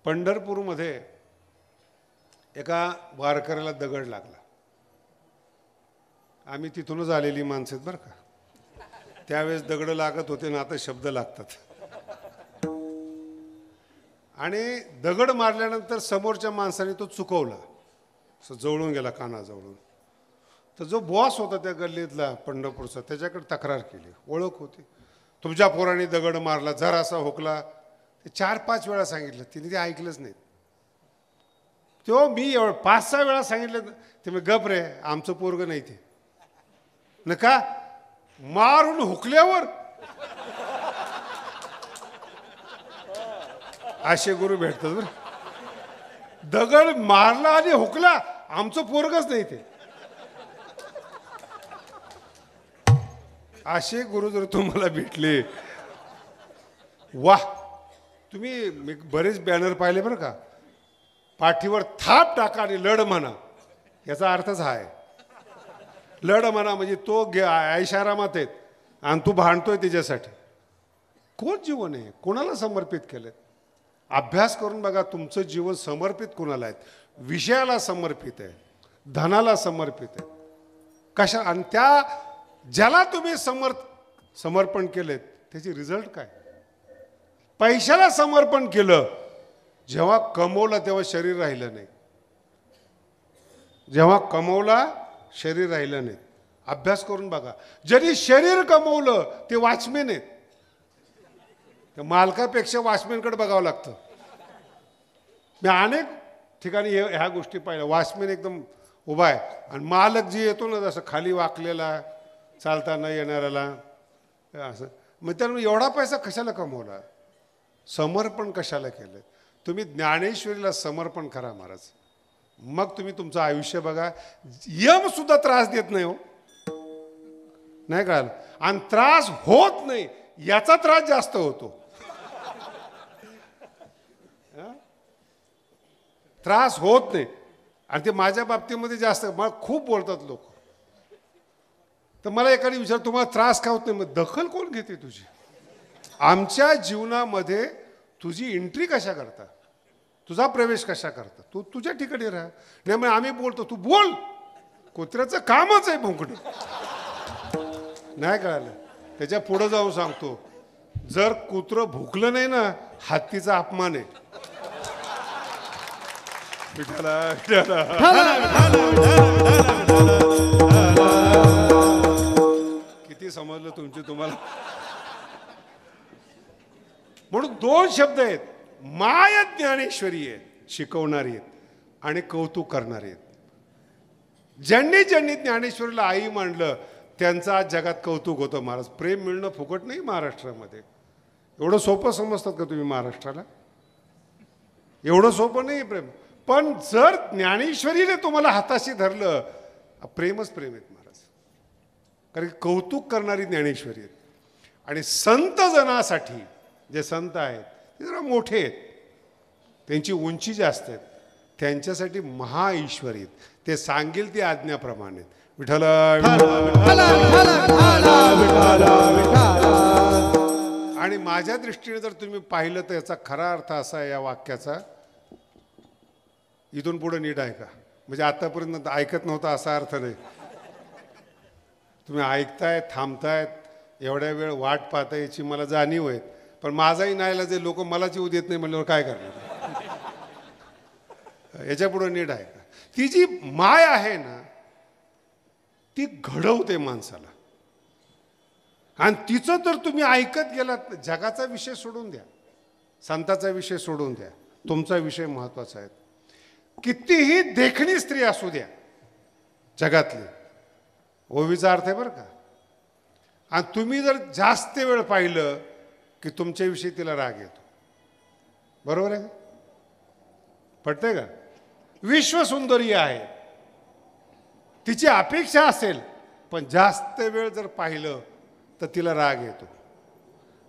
पंढरपूरमध्ये एका वारकऱ्याला दगड लागला. आम्ही तिथूनच आलेली माणसं आहेत बरं का. त्यावेळेस दगड लागत होते ना, आता शब्द लागतात. आणि दगड मारल्यानंतर समोरच्या माणसाने तो चुकवला, जवळून गेला कानाजवळून. तर जो बॉस होता त्या गल्लीतला पंढरपूरचा, त्याच्याकडे तक्रार केली. ओळख होती. तुमच्या पोराने दगड मारला, जरासा हुकला. ते 4-5 वेळा सांगितलं, तिने ते ऐकलंच नाही. तो मी 5-6 वेळा सांगितलं, ते मी गप रे, आमचं पोरग नाही ते. नका मारून हुकल्यावर असे गुरु भेटतात बरं. दगड मारला आणि हुकला, आमचं पोरगच नाही ते. असे गुरु जर तुम्हाला भेटले, वाह. तुम्ही मी बरेच बॅनर पाहिले बरं का. पाठीवर थाप टाका आणि लढ म्हणा, याचा अर्थच हा आहे. लढ म्हणा म्हणजे तो ऐशारामात आहेत आणि तू भांडतोय त्याच्यासाठी. कोण जीवन आहे, कोणाला समर्पित केलं? अभ्यास करून बघा, तुमचं जीवन समर्पित कोणाला आहे? विषयाला समर्पित आहे, धनाला समर्पित आहे, कशा? आणि त्या ज्याला तुम्ही समर्पण केलेत त्याची रिझल्ट काय? पैशाला समर्पण केलं, जेव्हा कमवलं तेव्हा शरीर राहिलं नाही. जेव्हा कमवला शरीर राहिलं नाही. अभ्यास करून बघा, जरी शरीर कमवलं ते वॉचमॅन आहेत. त्या मालकापेक्षा वॉचमॅनकडे बघावं लागतं. मी अनेक ठिकाणी ह्या गोष्टी पाहिल्या. वॉचमॅन एकदम उभा आहे आणि मालक जी येतो ना, जसं खाली वाकलेला, चालता न येणाऱ्याला असं. मग त्यानं एवढा पैसा कशाला कमवला? समर्पण कशाला केलं? तुम्ही ज्ञानेश्वरीला समर्पण करा महाराज, मग तुम्ही तुमचं आयुष्य बघा. यम सुद्धा त्रास देत नाही हो, नाही कळालं? आणि त्रास होत नाही याचा त्रास जास्त होतो. त्रास होत नाही. आणि ते माझ्या बाबतीमध्ये जास्त, मला खूप बोलतात लोक. तर मला एखादी विचार, तुम्हाला त्रास का होत नाही? मग दखल कोण घेते तुझी? आमच्या जीवनामध्ये तुझी एंट्री कशा करता, तुझा प्रवेश कशा करता? तू तुझ्या ठिकाणी राहा. नाही मग आम्ही बोलतो, तू बोल. कुत्र्याचं कामच आहे भोंकणे. नाही कळालं? त्याच्या पुढे जाऊन सांगतो, जर कुत्र भुकलं नाही ना, हत्तीचा अपमान आहे. किती समजलं तुमची तुम्हाला? म्हणून 2 शब्द आहेत, माय ज्ञानेश्वरी आहेत, शिकवणारी आहेत आणि कौतुक करणारी आहेत. ज्यांनी ज्यांनी ज्ञानेश्वरीला आई मांडलं त्यांचं आज जगात कौतुक होतं महाराज. प्रेम मिळणं फुकट नाही महाराष्ट्रामध्ये. एवढं सोपं समजतात का तुम्ही महाराष्ट्राला? एवढं सोपं नाही प्रेम. पण जर ज्ञानेश्वरीने तुम्हाला हाताशी धरलं, प्रेमच प्रेम आहेत महाराज. कारण कौतुक करणारी ज्ञानेश्वरी आहेत. आणि संत जनासाठी जे संत आहेत ते जरा मोठे आहेत, त्यांची उंची जास्त आहेत, त्यांच्यासाठी महाईश्वरी आहेत. ते सांगेल ती आज्ञाप्रमाणे. विठ्ठल आणि माझ्या दृष्टीने जर तुम्ही पाहिलं तर याचा खरा अर्थ असा आहे या वाक्याचा, इथून पुढे नीट ऐका. म्हणजे आतापर्यंत ऐकत नव्हता असा अर्थ नाही. तुम्ही ऐकताय, थांबतायत, एवढ्या वेळ वाट पाहताय याची मला जाणीव आहे. पण माझाही नाहीला जे लोक मलाच येऊ देत नाही म्हणल्यावर काय करणार. याच्या पुढे नीट ऐका. ती जी माय आहे ना ती घडवते माणसाला. आणि तिचं जर तुम्ही ऐकत गेलात, जगाचा विषय सोडून द्या, संताचा विषय सोडून द्या, तुमचा विषय महत्वाचा आहे. कितीही देखणी स्त्री असू द्या जगातली, ओवीचा अर्थ आहे बरं का. आणि तुम्ही जर जास्त वेळ पाहिलं की तुमच्याविषयी तिला राग येतो. बरोबर आहे का? पटतंय का? विश्वसुंदरी आहे, तिची अपेक्षा असेल, पण जास्त वेळ जर पाहिलं तर तिला राग येतो.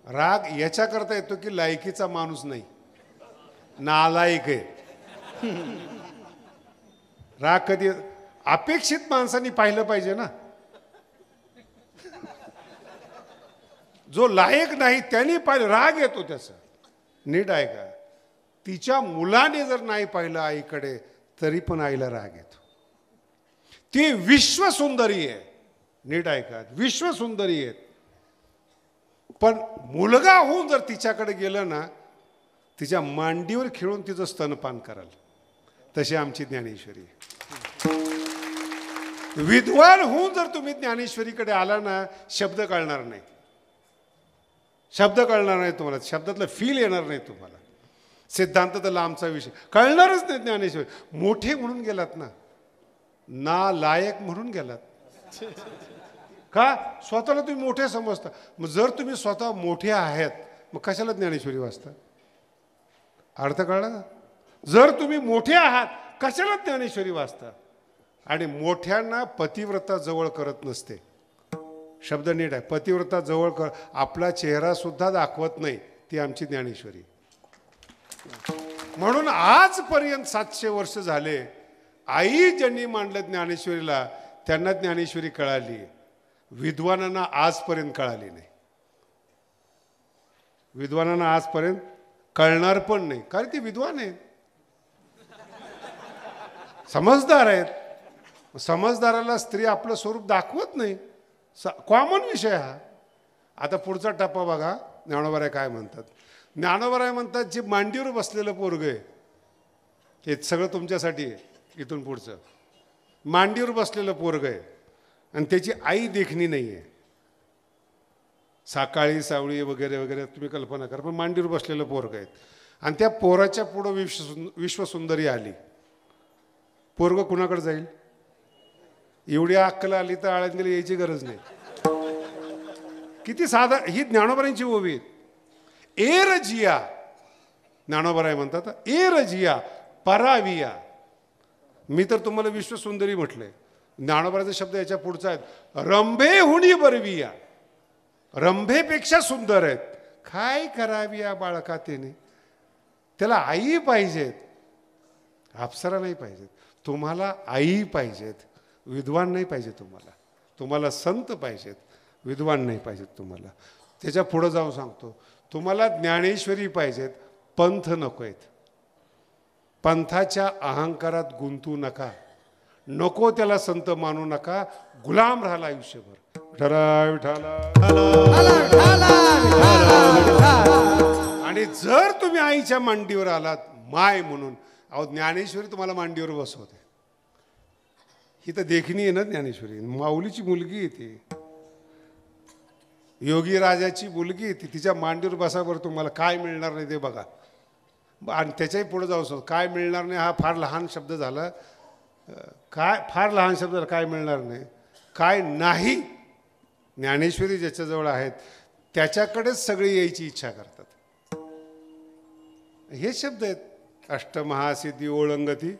राग याच्याकरता येतो की लायकीचा माणूस नाही, नालायक आहे. राग कधी अपेक्षित माणसांनी पाहिलं पाहिजे ना. जो लायक नाही त्यांनी पाहिलं, राग येतो त्याचा. नीट आहे का? तिच्या मुलाने जर नाही पाहिलं आईकडे तरी पण आईला राग येतो. ती विश्वसुंदरी आहे. नीट आहे का? विश्वसुंदरी आहे. पण मुलगा होऊन जर तिच्याकडे गेलं ना, तिच्या मांडीवर खेळून तिचं स्तनपान कराल. तशी आमची ज्ञानेश्वरी आहे. विद्वान होऊन जर तुम्ही ज्ञानेश्वरीकडे आला ना, शब्द कळणार नाही. शब्द कळणार नाही तुम्हाला, शब्दातलं फील येणार नाही तुम्हाला. सिद्धांत तर लांबचा विषय, कळणारच नाही ज्ञानेश्वरी. मोठे म्हणून गेलात ना लायक म्हणून गेलात का? स्वतःला तुम्ही मोठे समजता. मग जर तुम्ही स्वतः मोठे आहेत मग कशाला ज्ञानेश्वरी वाचता? अर्थ कळला ना? जर तुम्ही मोठे आहात कशाला ज्ञानेश्वरी वाचता? आणि मोठ्यांना पतिव्रता जवळ करत नसते. शब्द नीट आहे. पतिव्रता जवळ कर, आपला चेहरा सुद्धा दाखवत नाही, ती आमची ज्ञानेश्वरी. म्हणून आजपर्यंत 700 वर्ष झाले आई ज्यांनी मांडलं ज्ञानेश्वरीला त्यांना ज्ञानेश्वरी कळाली. विद्वानांना आजपर्यंत कळाली नाही. विद्वानांना आजपर्यंत कळणार पण नाही, कारण ती विद्वान आहेत, समजदार आहेत. समजदाराला स्त्री आपलं स्वरूप दाखवत नाही. कॉमन विषय हा. आता पुढचा टप्पा बघा. ज्ञानोबाराय काय म्हणतात? ज्ञानोबाराय म्हणतात जे मांडीवर बसलेलं पोरग आहे हे सगळं तुमच्यासाठी आहे. इथून पुढचं मांडीवर बसलेलं पोरग आहे आणि त्याची आई देखणी नाही आहे. साकाळी सावळी वगैरे वगैरे तुम्ही कल्पना करा, पण मांडीवर बसलेलं पोरग आहे. आणि त्या पोराच्या पुढं विश्वसुंदरी आली. पोरग कुणाकडे जाईल? एवढी अक्कल आली तर आळंदीला यायची गरज नाही. किती साधा. ही ज्ञानोबारांची ओवी आहे. एर जिया, ज्ञानोबाराय म्हणतात एर जिया पराविया. मी तर तुम्हाला विश्वसुंदरी म्हटलंय. ज्ञानोबाराचा शब्द याच्या पुढचा आहे, रंभे हुनी बरविया. रंभेपेक्षा सुंदर आहेत. काय करावी या बाळका तिने? त्याला आई पाहिजेत, अप्सरा नाही पाहिजेत. तुम्हाला आई पाहिजेत, विद्वान नाही पाहिजे. तुम्हाला संत पाहिजेत, विद्वान नाही पाहिजेत तुम्हाला. त्याच्या पुढं जाऊन सांगतो, तुम्हाला ज्ञानेश्वरी पाहिजेत, पंथ नको आहेत. पंथाच्या अहंकारात गुंतू नका. नको त्याला संत मानू नका. गुलाम राहिला आयुष्यभर. आणि जर तुम्ही आईच्या मांडीवर आलात माय म्हणून, अहो ज्ञानेश्वरी तुम्हाला मांडीवर बसवते. ही तर देखणी आहे ना ज्ञानेश्वरी. माऊलीची मुलगी आहे ती, योगी राजाची मुलगी आहे ती. तिच्या मांडीवर बसावर तुम्हाला काय मिळणार नाही ते बघा. आणि त्याच्याही पुढे जाऊ शकतो. काय मिळणार नाही हा फार लहान शब्द झाला. काय फार लहान शब्द झाला. काय मिळणार नाही, काय नाही. ज्ञानेश्वरी ज्याच्याजवळ आहेत त्याच्याकडेच सगळी यायची इच्छा करतात. हे शब्द आहेत. अष्टमहासिद्धी ओळंगती.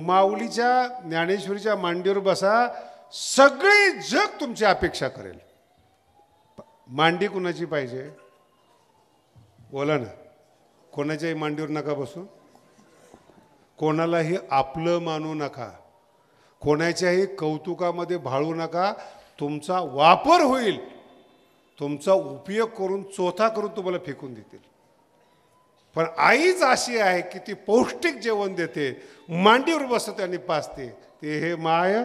माऊलीच्या ज्ञानेश्वरीच्या मांडीवर बसा, सगळे जग तुमची अपेक्षा करेल. मांडी कुणाची पाहिजे बोला ना. कोणाच्याही मांडीवर नका बसू. कोणालाही आपलं मानू नका. कोणाच्याही कौतुकामध्ये भाळू नका. तुमचा वापर होईल, तुमचा उपयोग करून चोथा करून तुम्हाला फेकून देतील. पण आईच अशी आहे की ती पौष्टिक जेवण देते, मांडीवर बसते आणि पाजते. ते हे माय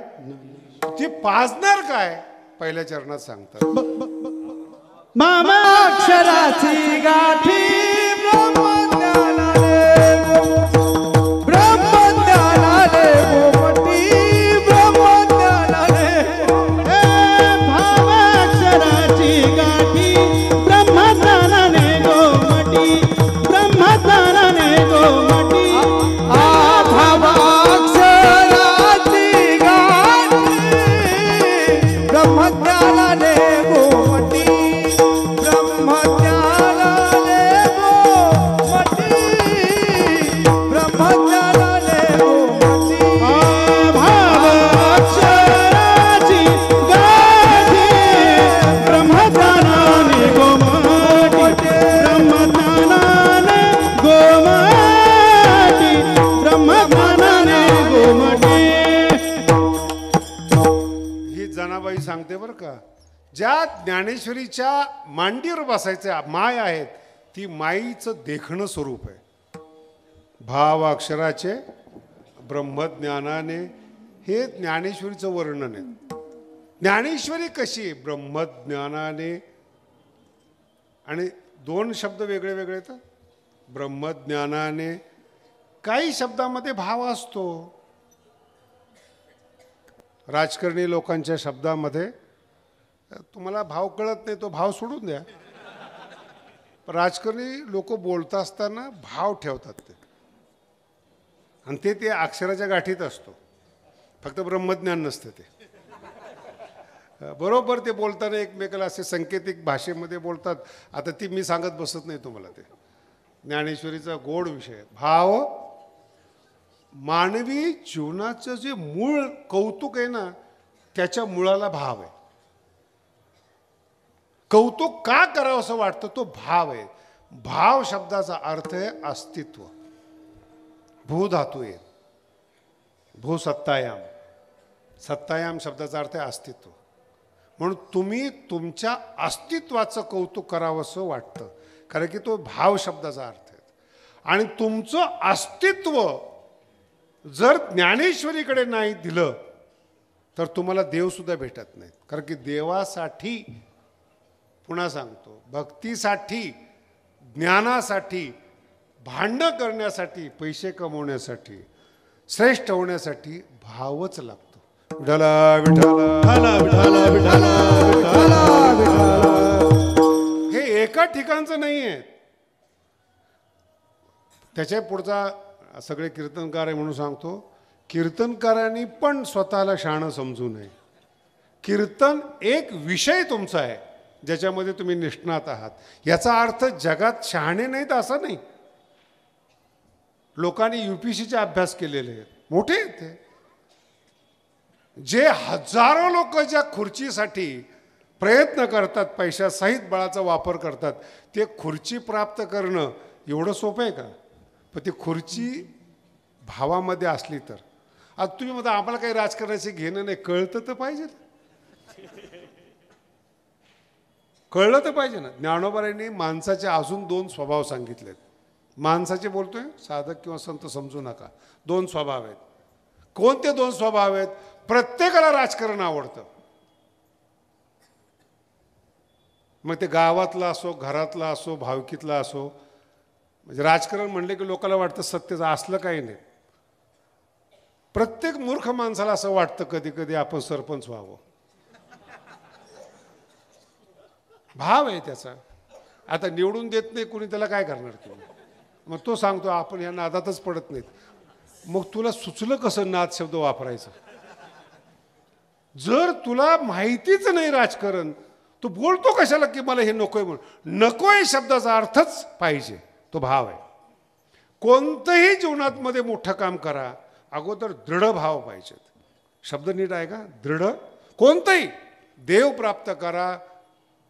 ती पाजणार काय पहिल्या चरणात सांगतात. मामा अक्षराची गाठी ब्रह्मज्ञानाने ब्रह्मज्ञानाने गोमटी ब्रह्मज्ञानाने भावा अक्षराची गाठी ब्रह्मज्ञानाने गोमटी ब्रह्मज्ञानाने गोमटी भावा अक्षराची गाठी ब्रह्मज्ञानाने गोमटी सांगते बरं का. ज्या ज्ञानेश्वरीच्या मांडीवर बसायचे माय आहेत ती माईचं देखणं स्वरूप आहे. भाव अक्षराचे ब्रह्मज्ञानाने हे ज्ञानेश्वरीचं वर्णन आहे. ज्ञानेश्वरी कशी ब्रह्मज्ञानाने. आणि दोन शब्द वेगळे वेगळे येतात. ब्रह्मज्ञानाने काही शब्दामध्ये भाव असतो. राजकारणी लोकांच्या शब्दामध्ये तुम्हाला भाव कळत नाही, तो भाव सोडून द्या. राजकारणी लोक बोलत असताना भाव ठेवतात ते, आणि ते अक्षराच्या गाठीत असतो. फक्त ब्रह्मज्ञान नसतं ते. बरोबर ते बोलताना एकमेकाला असे सांकेतिक भाषेमध्ये बोलतात. आता ती मी सांगत बसत नाही तुम्हाला. ते ज्ञानेश्वरीचा गोड विषय. भाव मानवी जीवनाचं जे मूळ कौतुक आहे ना, त्याच्या मुळाला भाव आहे. कौतुक का करावं असं वाटतं, तो भाव आहे. भाव शब्दाचा अर्थ आहे अस्तित्व. भूधातू आहे. भूसत्तायाम. सत्तायाम शब्दाचा अर्थ आहे अस्तित्व. म्हणून तुम्ही तुमच्या अस्तित्वाचं कौतुक करावं असं वाटतं, कारण की तो भाव शब्दाचा अर्थ आहे. आणि तुमचं अस्तित्व जर ज्ञानेश्वरीकडे नाही दिलं तर तुम्हाला देवसुद्धा भेटत नाहीत. कारण की देवासाठी, पुन्हा सांगतो, भक्तीसाठी, ज्ञानासाठी, भांडणं करण्यासाठी, पैसे कमवण्यासाठी, श्रेष्ठ होण्यासाठी भावच लागतो. विठला विठला विठला विठला विठला. हे एका ठिकाणचं नाही आहे. त्याच्या पुढचा सगळे कीर्तनकार आहे म्हणून सांगतो, कीर्तनकारांनी पण स्वतःला शहाणं समजू नये. कीर्तन एक विषय तुमचा आहे ज्याच्यामध्ये तुम्ही निष्णात आहात. याचा अर्थ जगात शहाणे नाहीत असं नाही. लोकांनी UPSCचे अभ्यास केलेले आहेत, मोठे आहेत ते. जे हजारो लोक ज्या खुर्चीसाठी प्रयत्न करतात, पैशासहित बळाचा वापर करतात, ते खुर्ची प्राप्त करणं एवढं सोपं आहे का? पण ती खुर्ची भावामध्ये असली तर. आता तुम्ही म्हणता आम्हाला काही राजकारणाचे घेणं नाही, कळतं तर पाहिजे. कळलं तर पाहिजे ना. ज्ञानोबांनी माणसाचे अजून 2 स्वभाव सांगितलेत. माणसाचे बोलतोय, साधक किंवा संत समजू नका. 2 स्वभाव आहेत. कोणते 2 स्वभाव आहेत? प्रत्येकाला राजकारण आवडतं. मग ते गावातला असो, घरातला असो, भावकीतला असो. म्हणजे राजकारण म्हणले की लोकांना वाटतं सत्तेचं. असलं काही नाही. प्रत्येक मूर्ख माणसाला असं वाटतं कधी कधी आपण सरपंच व्हावं. भाव आहे त्याचा. आता निवडून देत नाही कुणी, त्याला काय करणार तुम्ही? मग तो सांगतो आपण या नादातच पडत नाहीत. मग तुला सुचलं कसं नाद शब्द वापरायचा? जर तुला माहितीच नाही राजकारण, तू बोलतो कशाला की मला हे नकोय म्हणून? नकोय शब्दाचा अर्थच पाहिजे, तो भाव आहे. कोणतंही जीवनात मध्ये मोठं काम करा, अगोदर दृढ भाव पाहिजेत. शब्द नीट आहे का? दृढ कोणतंही देव प्राप्त करा,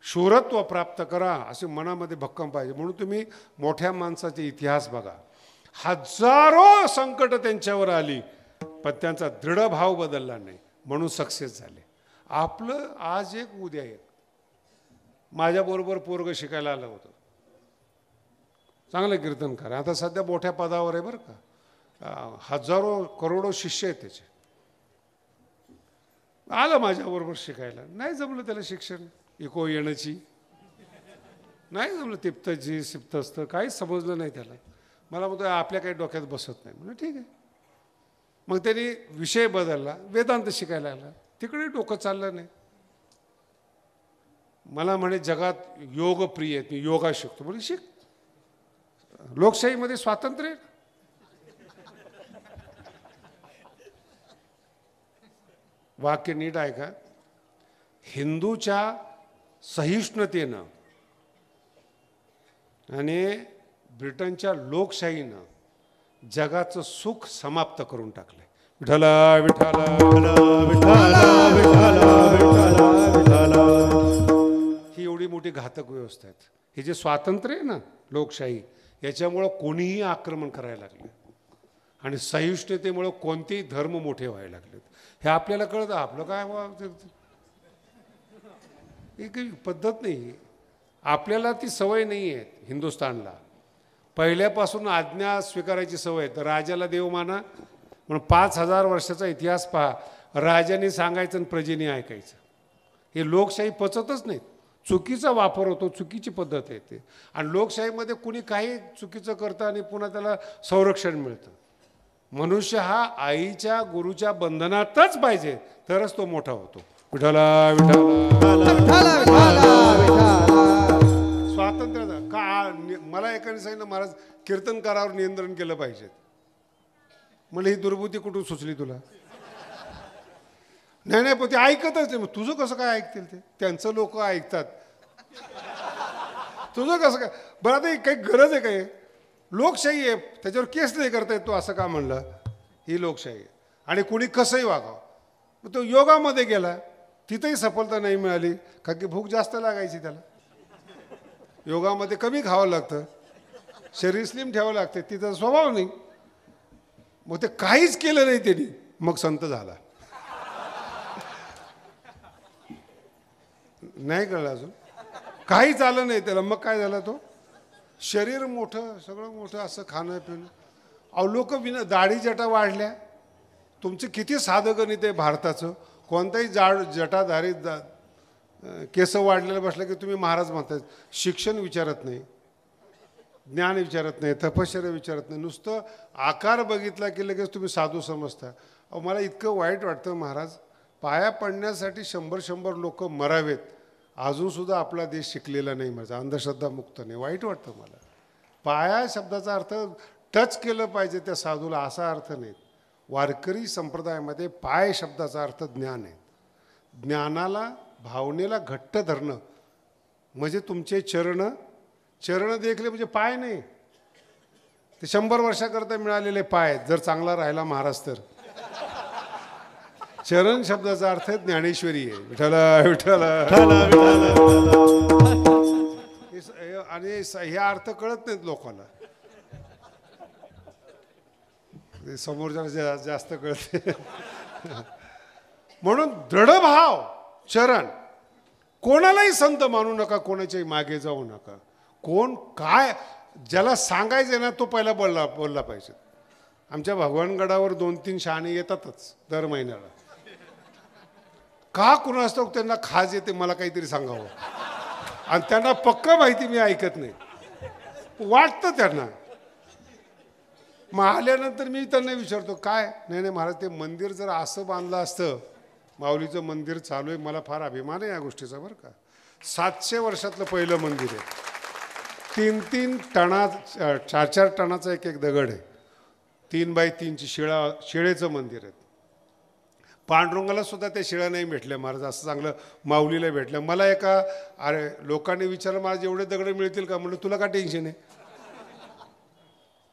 शूरत्व प्राप्त करा असे मनामध्ये भक्कम पाहिजे. म्हणून तुम्ही मोठ्या माणसाचे इतिहास बघा. हजारो संकट त्यांच्यावर आली पण त्यांचा दृढ भाव बदलला नाही म्हणून सक्सेस झाले. आपलं आज एक उद्या एक. माझ्याबरोबर पोरग शिकायला आलं होतं, चांगलं कीर्तन करा, आता सध्या मोठ्या पदावर आहे बरं का, हजारो करोडो शिष्य आहेत त्याचे. आलं माझ्याबरोबर शिकायला, नाही जमलं त्याला शिक्षण, इको येण्याची नाही जमलं, तिप्तजी सिप्तस्त काहीच समजलं नाही त्याला. मला म्हणतो आपल्या काही डोक्यात बसत नाही. म्हणजे ठीक आहे. मग त्यांनी विषय बदलला, वेदांत शिकायला आला, तिकडे डोकं चाललं नाही. मला म्हणे जगात योग प्रिय आहेत, मी योगा शिकतो. म्हणजे शिक, लोकशाहीमध्ये स्वातंत्र्य आहे. वाक्य नीट ऐका. हिंदूच्या सहिष्णुतेनं आणि ब्रिटनच्या लोकशाहीनं जगाचं सुख समाप्त करून टाकलंय. विठ्ठला विठ्ठला विठ्ठला विठ्ठला विठ्ठला. ही एवढी मोठी घातक व्यवस्था आहे. हे जे स्वातंत्र्य आहे ना लोकशाही, याच्यामुळं कोणीही आक्रमण करायला लागले आणि सहिष्णुतेमुळं कोणतेही धर्म मोठे व्हायला लागलेत. हे आपल्याला कळतं. आपलं काय ही काही पद्धत नाही. आपल्याला ती सवय नाही आहे. हिंदुस्थानला पहिल्यापासून आज्ञा स्वीकारायची सवय. तर राजाला देव माना म्हणून 5000 वर्षाचा इतिहास पहा. राजाने सांगायचं आणि प्रजेने ऐकायचं. हे लोकशाही पचतच नाहीत. चुकीचा वापर होतो, चुकीची पद्धत आहे ते. आणि लोकशाहीमध्ये कुणी काही चुकीचं करतं आणि पुन्हा त्याला संरक्षण मिळतं. मनुष्य हा आईच्या गुरुच्या बंधनातच पाहिजे, तरच तो मोठा होतो. विठ्ठला विठ्ठला. स्वातंत्र्य का मला एकाने सांगितलं महाराज कीर्तनकारावर नियंत्रण केलं पाहिजे. मला ही दुर्बुद्धी कुठून सुचली तुला? नाही नाही पण ते ऐकतच नाही. मग तुझं कसं काय ऐकतील ते? त्यांचं लोक ऐकतात, तुझं कसं काय? बरं आता काही गरज आहे काय? लोकशाही आहे, त्याच्यावर केस नाही करता येत. तो असं का म्हणलं? ही लोकशाही आहे. आणि कुणी कसंही वागावं. मग तो योगामध्ये गेला, तिथंही सफलता नाही मिळाली का की भूक जास्त लागायची त्याला. योगामध्ये कमी खावं लागतं, शरीर स्लिम ठेवावं लागतं, तिचा स्वभाव नाही. मग ते काहीच केलं नाही त्यांनी, मग संत झाला. नाही कळलं अजून? काहीच आलं नाही त्याला, मग काय झालं? तो शरीर मोठं, सगळं मोठं, असं खाणं पिणं. अहो लोक विना दाढी जटा वाढल्या. तुमचं किती साधं गणित आहे भारताचं. कोणताही जटाधारी केस वाढलेलं बसलं की तुम्ही महाराज म्हणताय. शिक्षण विचारत नाही, ज्ञान विचारत नाही, तपश्चर्या विचारत नाही, नुसतं आकार बघितला की लगेच तुम्ही साधू समजता. अहो मला इतकं वाईट वाटतं महाराज, पाया पडण्यासाठी 100 लोक मरावेत, अजूनसुद्धा आपला देश शिकलेला नाही. माझा अंधश्रद्धा मुक्त नाही. वाईट वाटतं मला. पाया शब्दाचा अर्थ टच केलं पाहिजे त्या साधूला, असा अर्थ नाही. वारकरी संप्रदायामध्ये पाय शब्दाचा अर्थ ज्ञान आहे. ज्ञानाला, भावनेला घट्ट धरणं म्हणजे तुमचे चरण देखले म्हणजे पाय नाही. ते 100 वर्षाकरता मिळालेले पाय जर चांगला राहिला महाराज तर. चरण शब्दाचा अर्थ ज्ञानेश्वरी आहे. विठ्ठला विठ्ठला. आणि हे अर्थ कळत नाहीत लोकांना, समोरच्या जास्त कळते. म्हणून दृढभाव, चरण. कोणालाही संत मानू नका, कोणाच्याही मागे जाऊ नका. कोण काय ज्याला सांगायचं ना तो पहिला बोलला पाहिजे. आमच्या भगवानगडावर 2-3 शहाणे येतातच दर महिन्याला. का कुणा असतो त्यांना खाज येते मला काहीतरी सांगावं, आणि त्यांना पक्का माहिती मी ऐकत नाही, वाटतं त्यांना. मग आल्यानंतर मी त्यांना विचारतो काय? नाही महाराज ते मंदिर जर असं बांधलं असतं, माऊलीचं मंदिर चालू आहे, मला फार अभिमान आहे या गोष्टीचा बरं का. 700 वर्षातलं पहिलं मंदिर आहे. 3-3 टणा 4-4 टनाचा एक दगड आहे. 3 बाय 3ची शिळेचं मंदिर आहे. पांडुरंगाला सुद्धा त्या शिळा नाही भेटल्या महाराज, असं चांगलं माऊलीला भेटलं. मला एका लोकांनी विचारलं महाराज एवढे दगड मिळतील का? म्हणलं तुला का टेन्शन आहे?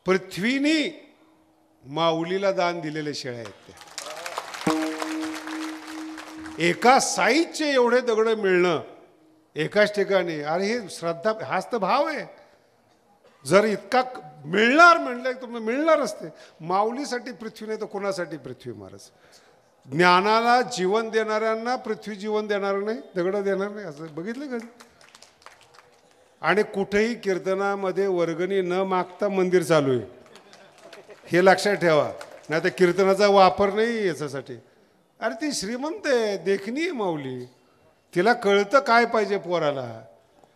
पृथ्वीनी माऊलीला दान दिलेले शिळा आहेत त्या. एका साईजचे एवढे दगड मिळणं एकाच ठिकाणी, अरे हे श्रद्धा, हाच तर भाव आहे. जर इतका मिळणार म्हणलं तुम्ही मिळणारच. ते माऊलीसाठी पृथ्वी नाही तर कोणासाठी पृथ्वी महाराज? ज्ञानाला जीवन देणाऱ्यांना पृथ्वी जीवन देणार नाही, दगड देणार नाही, असं बघितलं कधी? आणि कुठेही कीर्तनामध्ये वर्गणी न मागता मंदिर चालू आहे, हे लक्षात ठेवा. नाही तर कीर्तनाचा वापर नाही याच्यासाठी. अरे ती श्रीमंत आहे, देखणी आहे माऊली, तिला कळतं काय पाहिजे पोराला.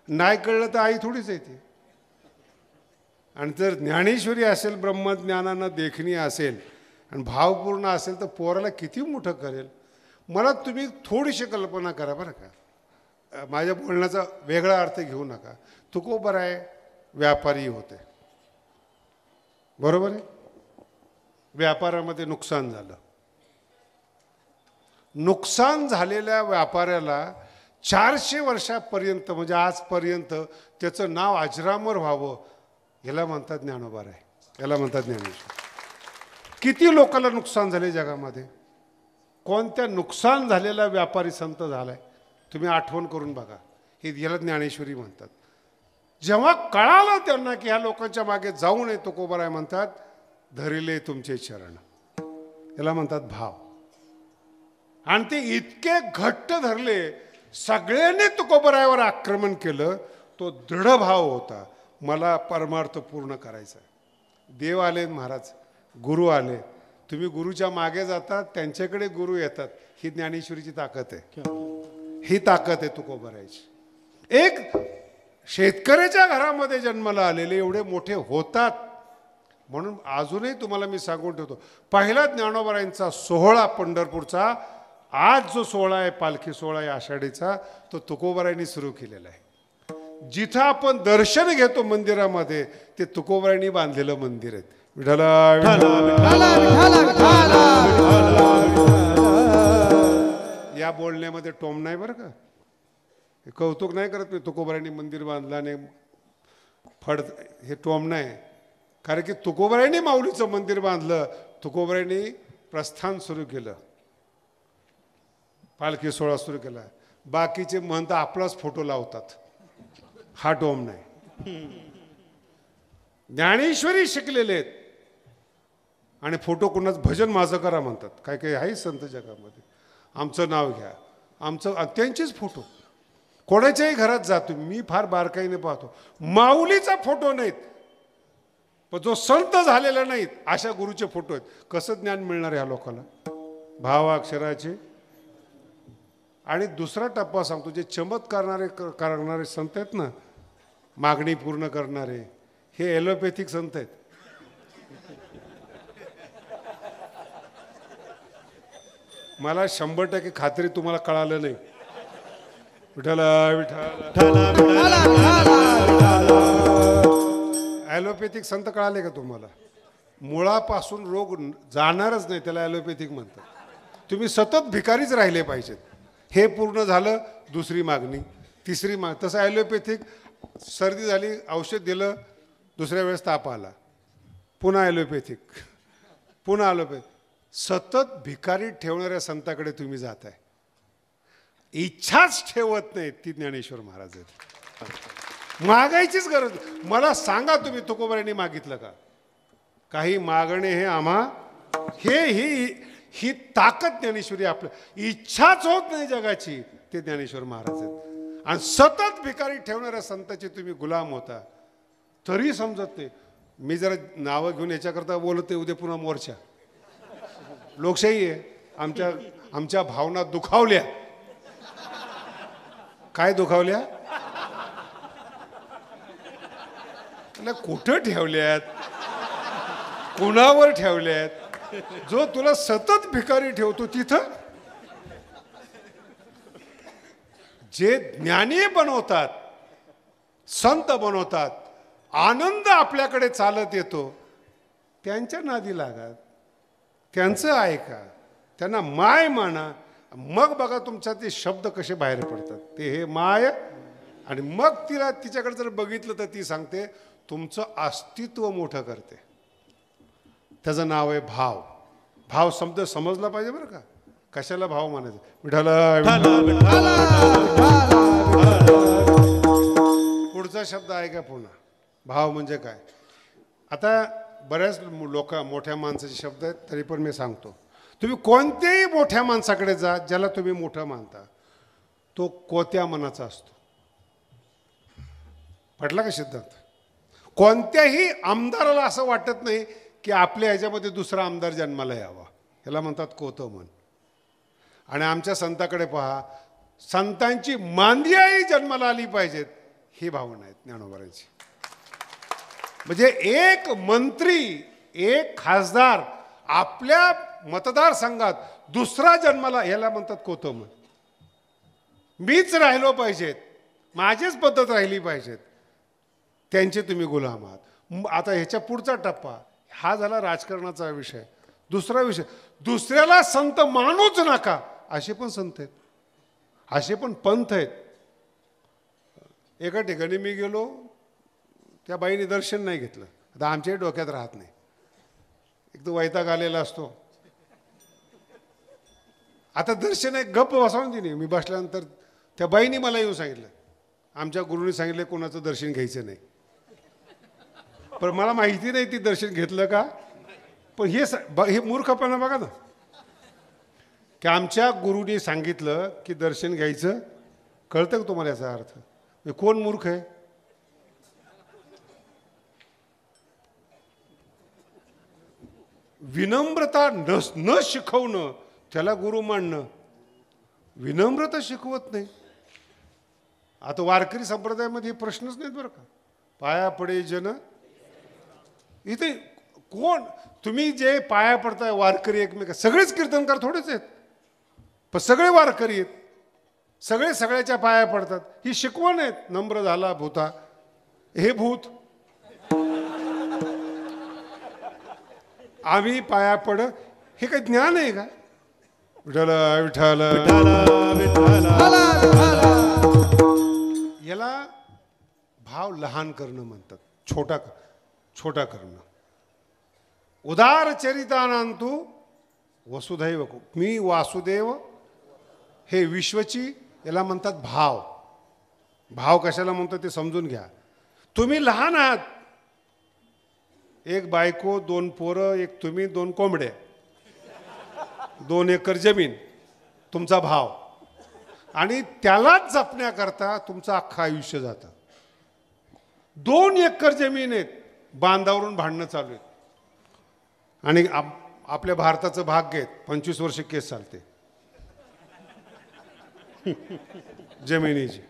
नाही कळलं तर आई थोडीच आहे ती. आणि जर ज्ञानेश्वरी असेल, ब्रह्मज्ञानानं देखणी असेल आणि भावपूर्ण असेल तर पोराला किती मोठं करेल. मला तुम्ही थोडीशी कल्पना करा बरं का, माझ्या बोलण्याचा वेगळा अर्थ घेऊ नका. तुकोबराय व्यापारी होते, बरोबर आहे? व्यापारामध्ये नुकसान झालं. नुकसान झालेल्या व्यापाऱ्याला 400 वर्षापर्यंत म्हणजे आजपर्यंत त्याचं नाव अजरामर व्हावं, याला म्हणतात ज्ञानोबाराय, याला म्हणतात ज्ञानेश्वर. किती लोकांना नुकसान झाले जगामध्ये? कोणत्या नुकसान झालेला व्यापारी संत झालाय तुम्ही आठवण करून बघा. हे याला ज्ञानेश्वरी म्हणतात. जेव्हा कळालं त्यांना की ह्या लोकांच्या मागे जाऊ नये, तुकोबराय म्हणतात धरिले तुमचे चरण, याला म्हणतात भाव. आणि ते इतके घट्ट धरले, सगळ्यांनी तुकोबरायावर आक्रमण केलं. तो दृढ भाव होता, मला परमार्थ पूर्ण करायचा आहे. देव आले महाराज, गुरु आले, तुम्ही गुरुच्या मागे जातात, त्यांच्याकडे गुरु येतात. ही ज्ञानेश्वरीची ताकद आहे, ही ताकद आहे तुकोबरायाची. एक शेतकऱ्याच्या घरामध्ये जन्माला आलेले एवढे मोठे होतात. म्हणून अजूनही तुम्हाला मी सांगून ठेवतो, पहिला ज्ञानोबरायांचा सोहळा पंढरपूरचा, आज जो सोहळा आहे पालखी सोहळा आहे आषाढीचा, तो तुकोबरायांनी सुरू केलेला आहे. जिथं आपण दर्शन घेतो मंदिरामध्ये, ते तुकोबरायांनी बांधलेलं मंदिर आहे. विठ्ठला या बोलण्यामध्ये टोम नाही बरं का, कौतुक नाही करत मी. तुकोबरायांनी मंदिर बांधलं आणि फड, हे टोम नाही. कारण की तुकोबरायांनी माऊलीचं मंदिर बांधलं, तुकोबरायांनी प्रस्थान सुरू केलं, पालखी सोहळा सुरू केला. बाकीचे महंत आपलाच फोटो लावतात, हा टोम नाही. ज्ञानेश्वरी शिकलेले आहेत आणि फोटो कोणाच भजन माझं करा म्हणतात. काय काही आहे संत जगामध्ये, आमचं नाव घ्या, आमचं, त्यांचेच फोटो. कोणाच्याही घरात जातो मी, फार बारकाईने पाहतो, माऊलीचा फोटो नाहीत, पण जो संत झालेला नाहीत अशा गुरुचे फोटो आहेत. कसं ज्ञान मिळणार ह्या लोकांना? भावाक्षराचे. आणि दुसरा टप्पा सांगतो, जे चमत्कार करणारे संत आहेत ना, मागणी पूर्ण करणारे, हे ॲलोपॅथिक संत आहेत. मला 100% खात्री तुम्हाला कळालं नाही. विठ्ठला विठ्ठला ॲलोपॅथिक संत कळाले का तुम्हाला? मुळापासून रोग जाणारच नाही, त्याला ॲलोपॅथिक म्हणतात. तुम्ही सतत भिकारीच राहिले पाहिजेत. हे पूर्ण झालं, दुसरी मागणी, तिसरी मागणी. तसं ॲलोपॅथिक, सर्दी झाली औषध दिलं, दुसऱ्या वेळेस ताप आला, पुन्हा ॲलोपॅथिक, पुन्हा ॲलोपॅथिक. सतत भिकारी ठेवणाऱ्या संताकडे तुम्ही जाताय. इच्छाच ठेवत नाही, ती ज्ञानेश्वर महाराज आहेत. मागायचीच गरज. मला सांगा तुम्ही तुकोबरायांनी मागितलं का? काही मागणे हे आम्हा, ही ताकद ज्ञानेश्वरी. आपलं इच्छाच होत नाही जगाची, ते ज्ञानेश्वर महाराज आहेत. आणि सतत भिकारी ठेवणाऱ्या संताचे तुम्ही गुलाम होता, तरी समजत नाही. मी जरा नावं घेऊन याच्याकरता बोलते, उद्या पुन्हा मोर्चा. लोकशाही आहे, आमच्या भावना दुखावल्या. काय दुखावल्या? कुठं ठेवल्यात, कुणावर ठेवल्यात? जो तुला सतत भिकारी ठेवतो तिथं. जे ज्ञानी बनवतात, संत बनवतात, आनंद आपल्याकडे चालत येतो, त्यांच्या नादी लागा, त्यांचं ऐका, त्यांना माय माना. मग बघा तुमच्या ते शब्द कसे बाहेर पडतात. ते हे माय. आणि मग तिच्याकडे जर बघितलं तर ती सांगते, तुमचं अस्तित्व मोठं करते. त्याचं नाव आहे भाव. भाव शब्द समजला पाहिजे बरं का. कशाला भाव मानायचं? विठाला पुढचा शब्द आहे का पुन्हा? भाव म्हणजे काय? आता बऱ्याच मोठ्या माणसाचे शब्द आहेत, तरी पण मी सांगतो. तुम्ही कोणत्याही मोठ्या माणसाकडे जा, ज्याला तुम्ही मोठं मानता, तो कोत्या मनाचा असतो. पटला का सिद्धांत? कोणत्याही आमदाराला असं वाटत नाही की आपल्या ह्याच्यामध्ये दुसरा आमदार जन्माला यावा. ह्याला म्हणतात कोतं मन. आणि आमच्या संताकडे पहा, संतांची मांदियाही जन्माला आली पाहिजेत, ही भावना आहेत ज्ञानोबारांची. म्हणजे एक मंत्री, एक खासदार आपल्या मतदारसंघात दुसरा जन्माला, ह्याला म्हणतात कोतं मन. मीच राहिलो पाहिजेत, माझीच पद्धत राहिली पाहिजेत, त्यांचे तुम्ही गुलाम आहात. आता ह्याच्या पुढचा टप्पा हा झाला राजकारणाचा विषय. दुसरा विषय, दुसऱ्याला संत मानूच नका, असे पण संत आहेत, असे पण पंथ आहेत. एका ठिकाणी मी गेलो, त्या बाईने दर्शन नाही घेतलं. आता आमच्याही डोक्यात राहत नाही, एक तो वैताग आलेला असतो. आता दर्शन एक गप्प बसवून दिली. मी बसल्यानंतर त्या बाईने मला येऊन सांगितलं, आमच्या गुरुनी सांगितलं कोणाचं दर्शन घ्यायचं नाही. पण मला माहिती नाही ती दर्शन घेतलं का. पण हे मूर्खपणा बघा ना, की आमच्या गुरुनी सांगितलं की दर्शन घ्यायचं. कळतं का तुम्हाला याचा अर्थ? कोण मूर्ख आहे? विनम्रता न शिकवणं त्याला गुरु मानणं. विनम्रता शिकवत नाही. आता वारकरी संप्रदायामध्ये हे प्रश्नच नाहीत बरं का. पाया पडे जन, इथे कोण तुम्ही जे पाया पडताय वारकरी एकमेक, सगळेच कीर्तनकार थोडेच आहेत, पण सगळे वारकरी आहेत, सगळे सगळ्याच्या पाया पडतात. ही शिकवण आहेत. नम्र झाला भूता, हे भूत आम्ही पाया पड, हे काही ज्ञान आहे का? विठ्ठल विठ्ठल याला भाव लहान करणं म्हणतात, छोटा करणं. उदार चरितानांतु वसुधैव, मी वासुदेव, हे विश्वची, याला म्हणतात भाव. भाव कशाला म्हणतो ते समजून घ्या. तुम्ही लहान आहात, एक बायको, 2 पोरं, एक तुम्ही, 2 कोंबड्या, 2 एकर जमीन, तुमचा भाव. आणि त्यालाच जपण्याकरता तुमचं अख्खं आयुष्य जातं. 2 एकर जमीन आहेत, बांधावरून भांडणं चालू आहेत. आणि आपल्या भारताचं भाग्य आहे, 25 वर्ष केस चालते जमिनीची.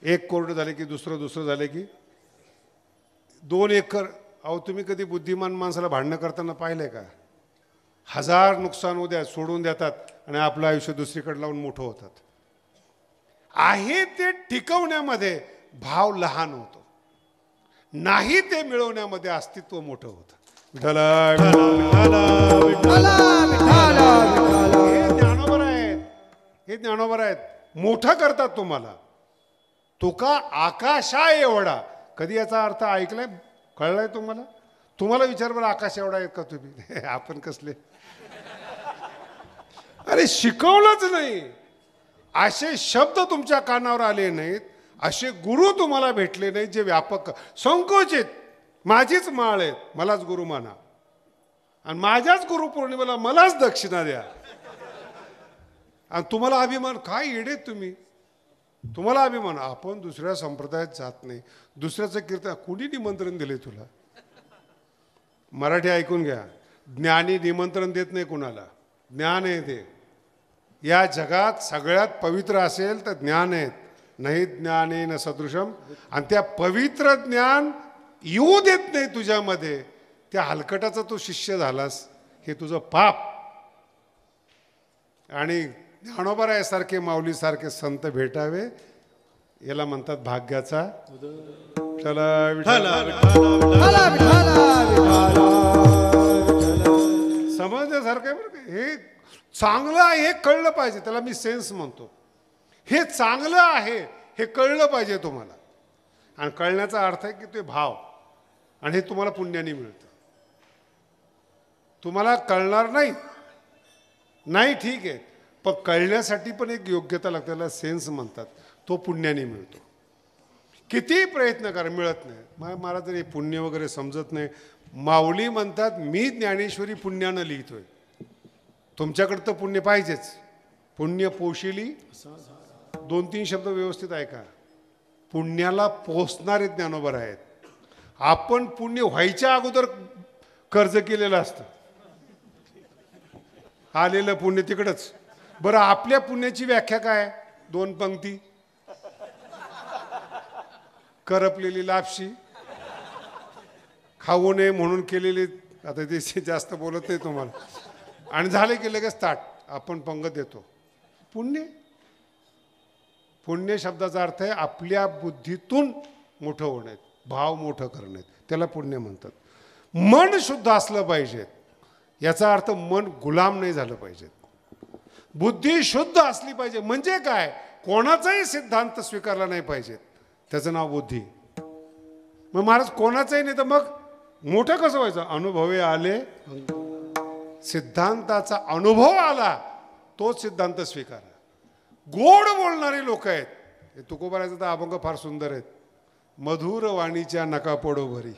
एक कोर्ट झाले की दुसरं झाले की 2 एकर. अहो तुम्ही कधी बुद्धिमान माणसाला भांडणं करताना पाहिलंय का? 1000 नुकसान उद्या सोडून देतात आणि आपलं आयुष्य दुसरीकडे लावून मोठं होतात. आहे ते टिकवण्यामध्ये भाव लहान होतो, नाही ते मिळवण्यामध्ये अस्तित्व मोठं होतं. हे ज्ञानोबर आहेत, मोठं करतात तुम्हाला. तुका आकाशा एवढा, कधी याचा अर्थ ऐकलाय, कळलाय तुम्हाला? तुम्हाला विचार बरं, आकाश एवढा आहेत का तुम्ही? आपण कसले? अरे शिकवलंच नाही, असे शब्द तुमच्या कानावर आले नाहीत, असे गुरु तुम्हाला भेटले नाहीत जे व्यापक, संकोचित. माझीच माळ आहेत, मलाच गुरु माना, आणि माझ्याच गुरुपौर्णिमेला मलाच दक्षिणा द्या. आणि तुम्हाला अभिमान, काय येडे तुम्ही, तुम्हाला अभिमान. आपण दुसऱ्या संप्रदायात जात नाही, दुसऱ्याचं कीर्तन, कुणी निमंत्रण दिले तुला? मराठी ऐकून घ्या, ज्ञानी निमंत्रण देत नाही कुणाला, ज्ञान आहे ते. या जगात सगळ्यात पवित्र असेल तर ज्ञान आहेत, नाही ज्ञानेन सदृशम. आणि त्या पवित्र ज्ञान येऊ देत नाही तुझ्यामध्ये, त्या हलकटाचा तू शिष्य झालास, हे तुझं पाप. आणि ज्ञानोबारायासारखे, माऊलीसारखे संत भेटावे, याला म्हणतात भाग्याचा. समजण्यासारखं आहे बरं का. हे चांगलं आहे हे कळलं पाहिजे, त्याला मी सेन्स म्हणतो. हे चांगलं आहे हे कळलं पाहिजे तुम्हाला. आणि कळण्याचा अर्थ आहे की ते भाव, आणि हे तुम्हाला पुण्याने मिळतं. तुम्हाला कळणार नाही, नाही ठीक आहे, पण कळण्यासाठी पण एक योग्यता लागते, त्याला सेन्स म्हणतात, तो पुण्याने मिळतो. किती प्रयत्न करा मिळत नाही. मला तरी पुण्य वगैरे समजत नाही. माऊली म्हणतात मी ज्ञानेश्वरी पुण्यानं लिहितोय. तुमच्याकडं तर पुण्य पाहिजेच. पुण्य पोशिली 2-3 शब्द व्यवस्थित ऐका. पुण्याला पोचणारे ज्ञानोबर आहेत. आपण पुण्य व्हायच्या अगोदर कर्ज केलेलं असतं, आलेलं पुण्य तिकडंच. बरं आपल्या पुण्याची व्याख्या काय? 2 पंक्ती, करपलेली लापशी, खाऊ नये म्हणून केलेली, आता ते जास्त बोलत नाही तुम्हाला, आणि झाले की लगेच ताट आपण पंगत देतो. पुण्य, पुण्य शब्दाचा अर्थ आहे आपल्या बुद्धीतून मोठं होणे, भाव मोठं करणे, त्याला पुण्य म्हणतात. मन शुद्ध असलं पाहिजे, याचा अर्थ मन गुलाम नाही झालं पाहिजे. बुद्धी शुद्ध असली पाहिजे, म्हणजे काय? कोणाचाही सिद्धांत स्वीकारला नाही पाहिजे, त्याचं नाव बुद्धी. मग महाराज कोणाचंही नाही तर मग मोठं कसं व्हायचं? अनुभवे आले, सिद्धांताचा अनुभव आला तोच सिद्धांत स्वीकारा. गोड बोलणारे लोक आहेत. हे तुकोबारायचं तर अभंग फार सुंदर आहेत. मधुर वाणीच्या नका पडो भरी.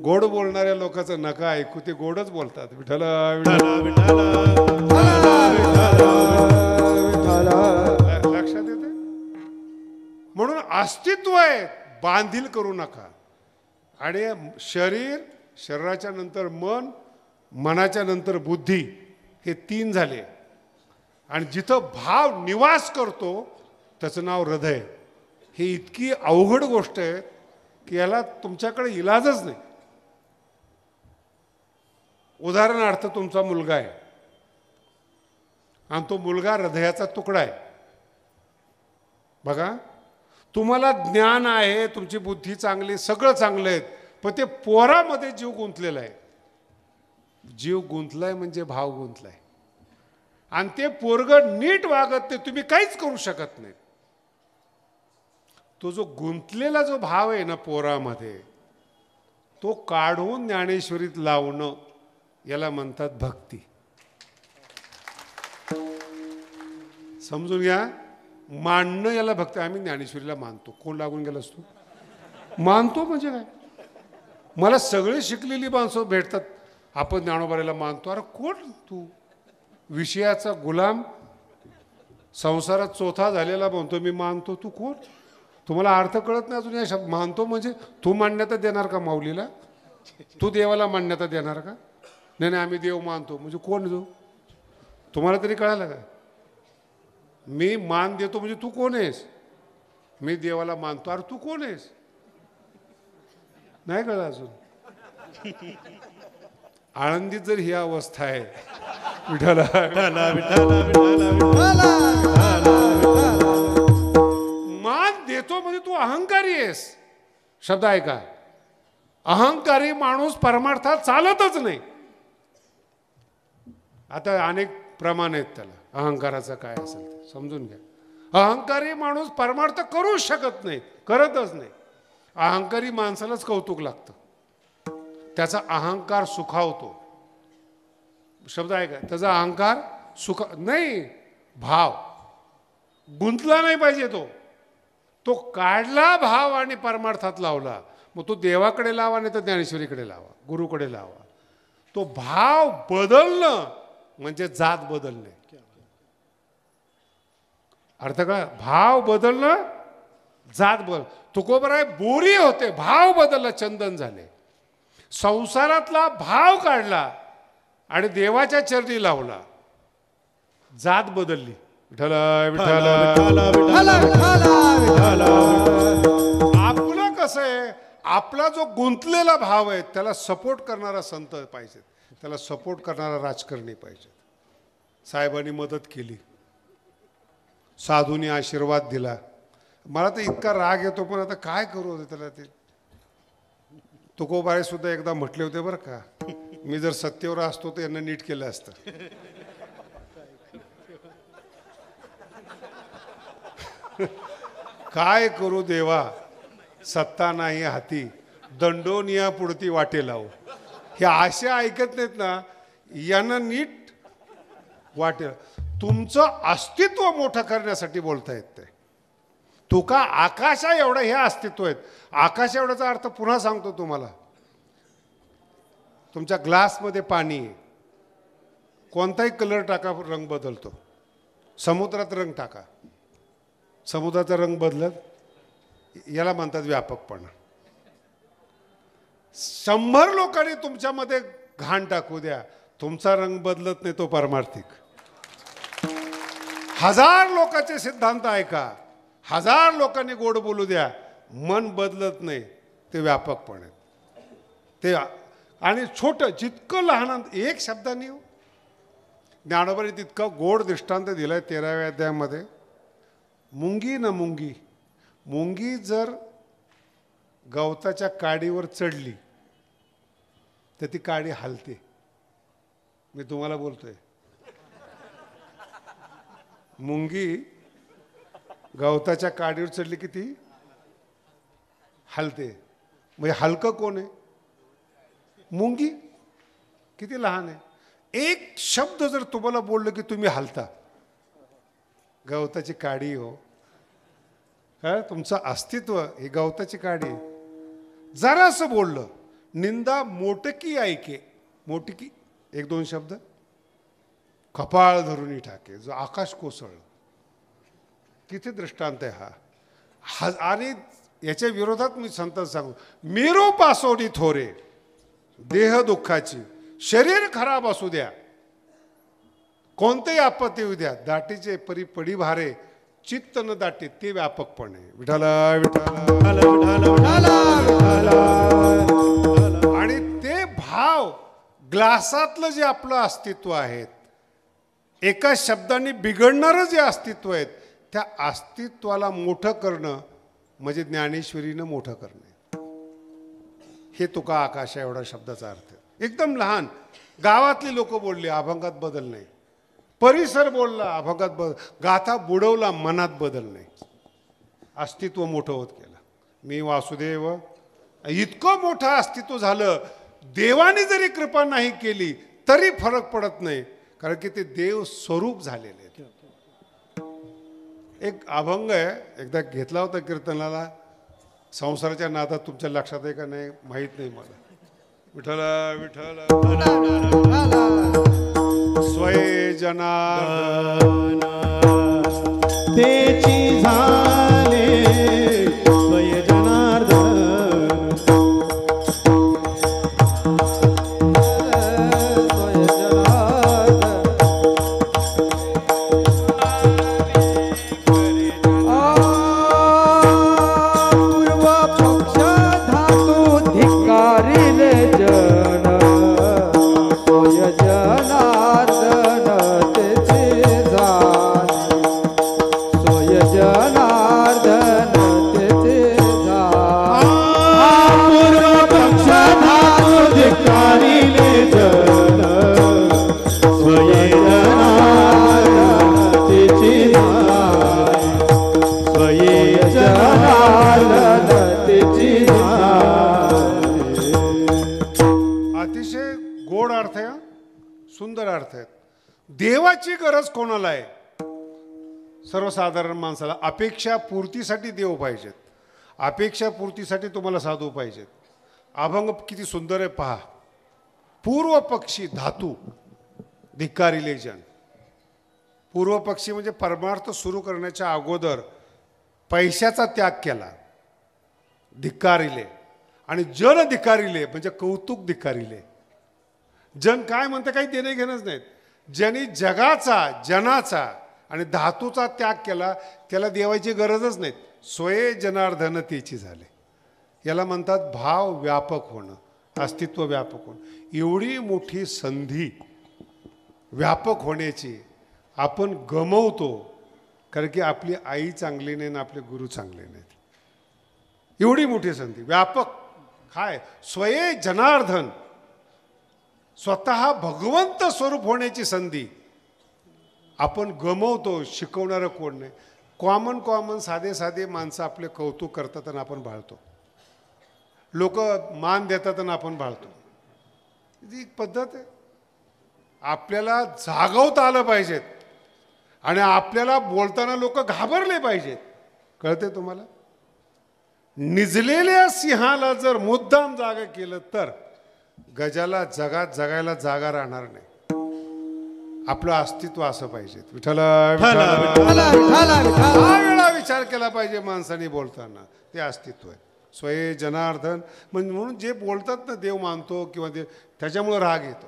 गोड बोलणाऱ्या लोकांचं नका ऐकू, ते गोडच बोलतात. विठ्ठल लक्षात येते. म्हणून अस्तित्व आहे, बांधील करू नका. आणि शरीर, शरीराच्या नंतर मन, मनाच्या नंतर बुद्धी, हे 3 झाले. आणि जिथं भाव निवास करतो त्याचं नाव हृदय. ही इतकी अवघड गोष्ट आहे की याला तुमच्याकडे इलाजच नाही. उदाहरणार्थ तुमचा मुलगा आहे आणि तो मुलगा हृदयाचा तुकडा आहे. बघा, तुम्हाला ज्ञान आहे, तुमची बुद्धी चांगली, सगळं चांगलं आहे, पण ते पोरामध्ये जीव गुंतलेला आहे. जीव गुंतलाय म्हणजे भाव गुंतलाय, आणि ते पोरग नीट वागत नाही, तुम्ही काहीच करू शकत नाही. तो जो गुंतलेला जो भाव आहे ना पोरामध्ये, तो काढून ज्ञानेश्वरीत लावणं, याला म्हणतात भक्ती. समजून घ्या. मानणं याला भक्ती. आम्ही ज्ञानेश्वरीला मानतो. कोण लागून गेला असतो? मानतो म्हणजे काय? मला सगळे शिकलेली माणसं भेटतात, आपण ज्ञानोबाराला मानतो. अरे कोण तू? विषयाचा गुलाम, संसारात चोथा झालेला म्हणतो मी मानतो. तू कोण? तुम्हाला अर्थ कळत नाही अजून या शब्द. मानतो म्हणजे तू मान्यता देणार का माऊलीला? तू देवाला मान्यता देणार का? नाही नाही, आम्ही देव मानतो. म्हणजे कोण तू? तुम्हाला तरी कळालं का? मी मान देतो म्हणजे तू कोण आहेस? मी देवाला मानतो. अरे तू कोण आहेस? नाही कळलं अजून. आळंदीत जर ही अवस्था आहे, विठाला मान देतो म्हणजे तू अहंकारी आहेस. शब्द आहे का? अहंकारी माणूस परमार्थात चालतच नाही. आता अनेक प्रमाण आहेत त्याला, अहंकाराचं काय असेल ते समजून घ्या. अहंकारी माणूस परमार्थ करू शकत नाही, करतच नाही. अहंकारी माणसालाच कौतुक लागतं, त्याचा अहंकार सुखावतो. शब्द आहे का? त्याचा अहंकार सुख नाही, भाव गुंतला नाही पाहिजे. तो काढला भाव आणि परमार्थात लावला. मग तो देवाकडे लावा, नाही तर ज्ञानेश्वरीकडे लावा, गुरुकडे लावा. तो भाव बदलणं म्हणजे जात बदलणे. अर्थ का? भाव बदलणं, जात बदल. तुकोबराय बोरी होते, भाव बदलला, चंदन झाले. संसारातला भाव काढला आणि देवाच्या चरणी लावला, जात बदलली. विठ्ठल विठ्ठल. आपलं कसं आहे? आपला जो गुंतलेला भाव आहे त्याला सपोर्ट करणारा संत पाहिजे, त्याला सपोर्ट करणारा राजकारणी पाहिजे. साहेबांनी मदत केली, साधूंनी आशीर्वाद दिला. मला तर इतका राग येतो, पण आता काय करू त्याला. ते तुकोबारे सुद्धा एकदा म्हटले होते बरं का, मी जर सत्तेवर असतो तर यांना नीट केलं असतं. काय करू देवा, सत्ता नाही हाती, दंडोनिया पुढती वाटे लावू. हे अशा ऐकत नाहीत ना, यांना नीट वाटेल. तुमचं अस्तित्व मोठं करण्यासाठी बोलतायत ते. तुका आकाशा एवढं हे अस्तित्व आहेत. आकाश एवढ्याचा अर्थ पुन्हा सांगतो तुम्हाला. तुमच्या ग्लासमध्ये पाणी आहे, कोणताही कलर टाका रंग बदलतो. समुद्रात रंग टाका, समुद्राचा रंग बदलत, याला म्हणतात व्यापकपणा. 100 लोकांनी तुमच्यामध्ये घाण टाकू द्या, तुमचा रंग बदलत नाही, तो पारमार्थिक. 1000 लोकांचे सिद्धांत ऐका, 1000 लोकांनी गोड बोलू द्या, मन बदलत नाही, ते व्यापकपण आहे ते. आणि छोटं जितकं लहान एक शब्दाने ज्ञानोबांनी तितका गोड दृष्टांत दिलाय 13व्या अध्यायामध्ये. मुंगी न मुंगी, मुंगी जर गवताच्या काडीवर चढली तर ती काडी हलते. मी तुम्हाला बोलतोय, मुंगी गवताच्या काडीवर चढली की ती हलते. म्हणजे हलकं कोण आहे? मुंगी. किती लहान आहे. एक शब्द जर तुम्हाला बोललं की तुम्ही हलता. गवताची काडी हो, काय तुमचं अस्तित्व ही गवताची काडी. जरासं बोललं, निंदा मोटकी ऐके, मोटकी 1-2 शब्द, कपाळ धरून टाके, जो आकाश कोसळलं. किती दृष्टांत आहे हा. आणि याच्या विरोधात मी संत सांगू, मेरो पासोडी थोरे, देह दुःखाची, शरीर खराब असू द्या, कोणतेही आपत्ती येऊ द्या, दाटीचे परी पडी भारे, चित्त न दाटे, ते व्यापकपण आहे. विठाला विठाला आणि ते भाव ग्लासातलं जे आपलं अस्तित्व आहे, एका शब्दाने बिघडणारं जे अस्तित्व आहे, त्या अस्तित्वाला मोठं करणं म्हणजे ज्ञानेश्वरीनं मोठं करणं. हे तुका आकाशा एवढा शब्दाचा अर्थ. एकदम लहान. गावातली लोक बोलली, अभंगात बदल नाही. परिसर बोलला, अभंगात बदल. गाथा बुडवला, मनात बदल नाही. अस्तित्व मोठं होत गेलं. मी वासुदेव, इतकं मोठं अस्तित्व झालं. देवाने जरी कृपा नाही केली तरी फरक पडत नाही, कारण की ते देव स्वरूप झालेले. एक अभंग आहे, एकदा घेतला होता कीर्तनाला. संसाराच्या नादात तुमच्या लक्षात आहे का नाही माहीत नाही मला. विठ्ठला विठ्ठला स्वये जना तेची झाले स्वय जनार्दन, स्वय जनार्दन. पूर्व पक्ष धातू धिकारिले जन, स्वय जनार्दन तेचे झाले, स्वय जनार्दन तेचे झाले. पूर्व पक्ष धातू धिकारिले जन, स्वय जनार्दन तेचे झाले, स्वय जनार्दन तेचे झाले. अतिशय गोड अर्थ आहे, सुंदर अर्थ आहेत. देवाची गरज कोणाला आहे? सर्वसाधारण माणसाला. अपेक्षा पूर्तीसाठी देव पाहिजेत, अपेक्षा पूर्तीसाठी तुम्हाला साधू पाहिजेत. अभंग किती सुंदर आहे पहा. पूर्व पक्षी धातू धिक्कारिले जन. पूर्व पक्षी म्हणजे परमार्थ सुरू करण्याच्या अगोदर पैशाचा त्याग केला, धिक्कारिले. आणि जन धिक्कारिले म्हणजे कौतुक धिक्कारिले. जन काय म्हणते, काही देणे घेणंच नाहीत. ज्यांनी जगाचा, जनाचा आणि धातूचा त्याग केला त्याला देवाची गरजच नाही. स्वये जनार्दन तेची झाले. याला म्हणतात भाव व्यापक होणं, अस्तित्व व्यापक होणं. एवढी मोठी संधी व्यापक होण्याची आपण गमवतो, कारण की आपली आई चांगली नाही ना आपले गुरु चांगले नाहीत. एवढी मोठी संधी व्यापक काय, स्वये जनार्दन, स्वतः भगवंत स्वरूप होण्याची संधी आपण गमवतो. शिकवणारं कोण नाही. कॉमन साधे साधे माणसं आपले कौतुक करतात आणि आपण भाळतो. लोक मान देतात आणि आपण भाळतो. ही एक पद्धत आहे. आपल्याला जागवता आलं पाहिजेत आणि आपल्याला बोलताना लोक घाबरले पाहिजेत. कळते तुम्हाला? निजलेल्या सिंहाला जर मुद्दाम जागा केलं तर गजाला जगात जगायला जागा राहणार नाही. आपलं अस्तित्व असं पाहिजे. विठ्ठल वेळा विचार केला पाहिजे माणसाने बोलताना. ते अस्तित्व आहे. स्वये जनार्दन म्हणजे म्हणून जे बोलतात ना देव मानतो किंवा देव, त्याच्यामुळे राग येतो.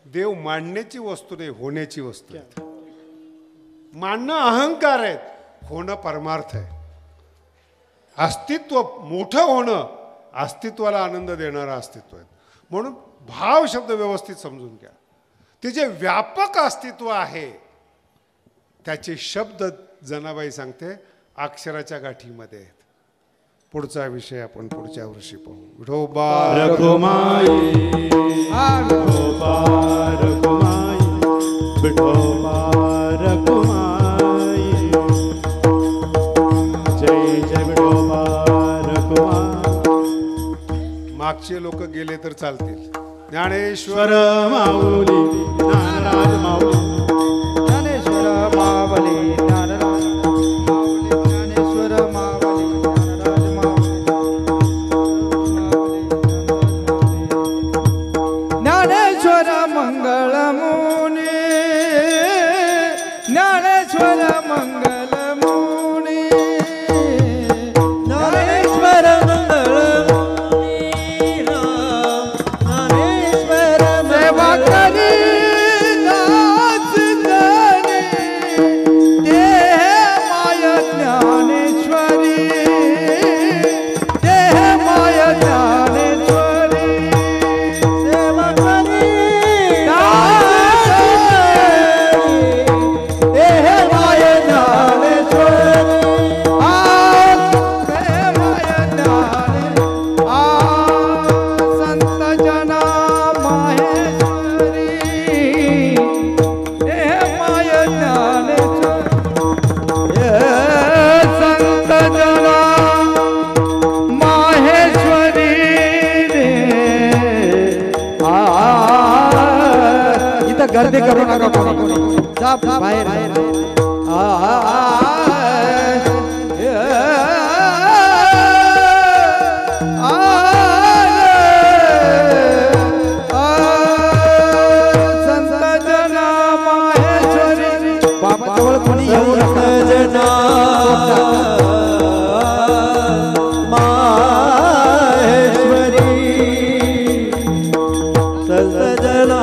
देव मांडण्याची वस्तू नाही, होण्याची वस्तू आहे. मानणं अहंकार आहेत, होणं परमार्थ आहे. अस्तित्व मोठं होणं अस्तित्वाला आनंद देणारं अस्तित्व आहे. म्हणून भाव शब्द व्यवस्थित समजून घ्या. ते जे व्यापक अस्तित्व आहे त्याचे शब्द जनाबाई सांगते अक्षराच्या गाठीमध्ये आहेत. पुढचा विषय आपण पुढच्या वर्षी पाहू. विठोबा रघुमाई विठोबा रघुमाई विठोबा रघुमाई जय जय विठोबा रघुमाई. मागचे लोक गेले तर चालतील. ज्ञानेश्वर ईश्वर माऊली ज्ञानराज माऊली ज्ञानेश्वर मावली ज्ञानराज माऊली ज्ञानेश्वर मावली ज्ञानराज माऊली ज्ञानेश्वर मंगळमुनी ज्ञानेश्वर मंगळमुनी ज्ञानेश्वर सेवा करी दास जनी देह माय ज्ञानेश्वरी देह माय ज्ञानेश्वरी सेवा करी दास जनी देह माय ज्ञानेश्वरी देह माय ज्ञाने संत जना माहेश्वरी देह माय ज्ञानेश्वरी संत जना माहेश्वरी रे. इथं गर्दी करू नका कोणी. जा बाहेर. संत जना माहेश्वरी. बाबा जवळ कोणी येऊ नका. जना माहेश्वरी संत जना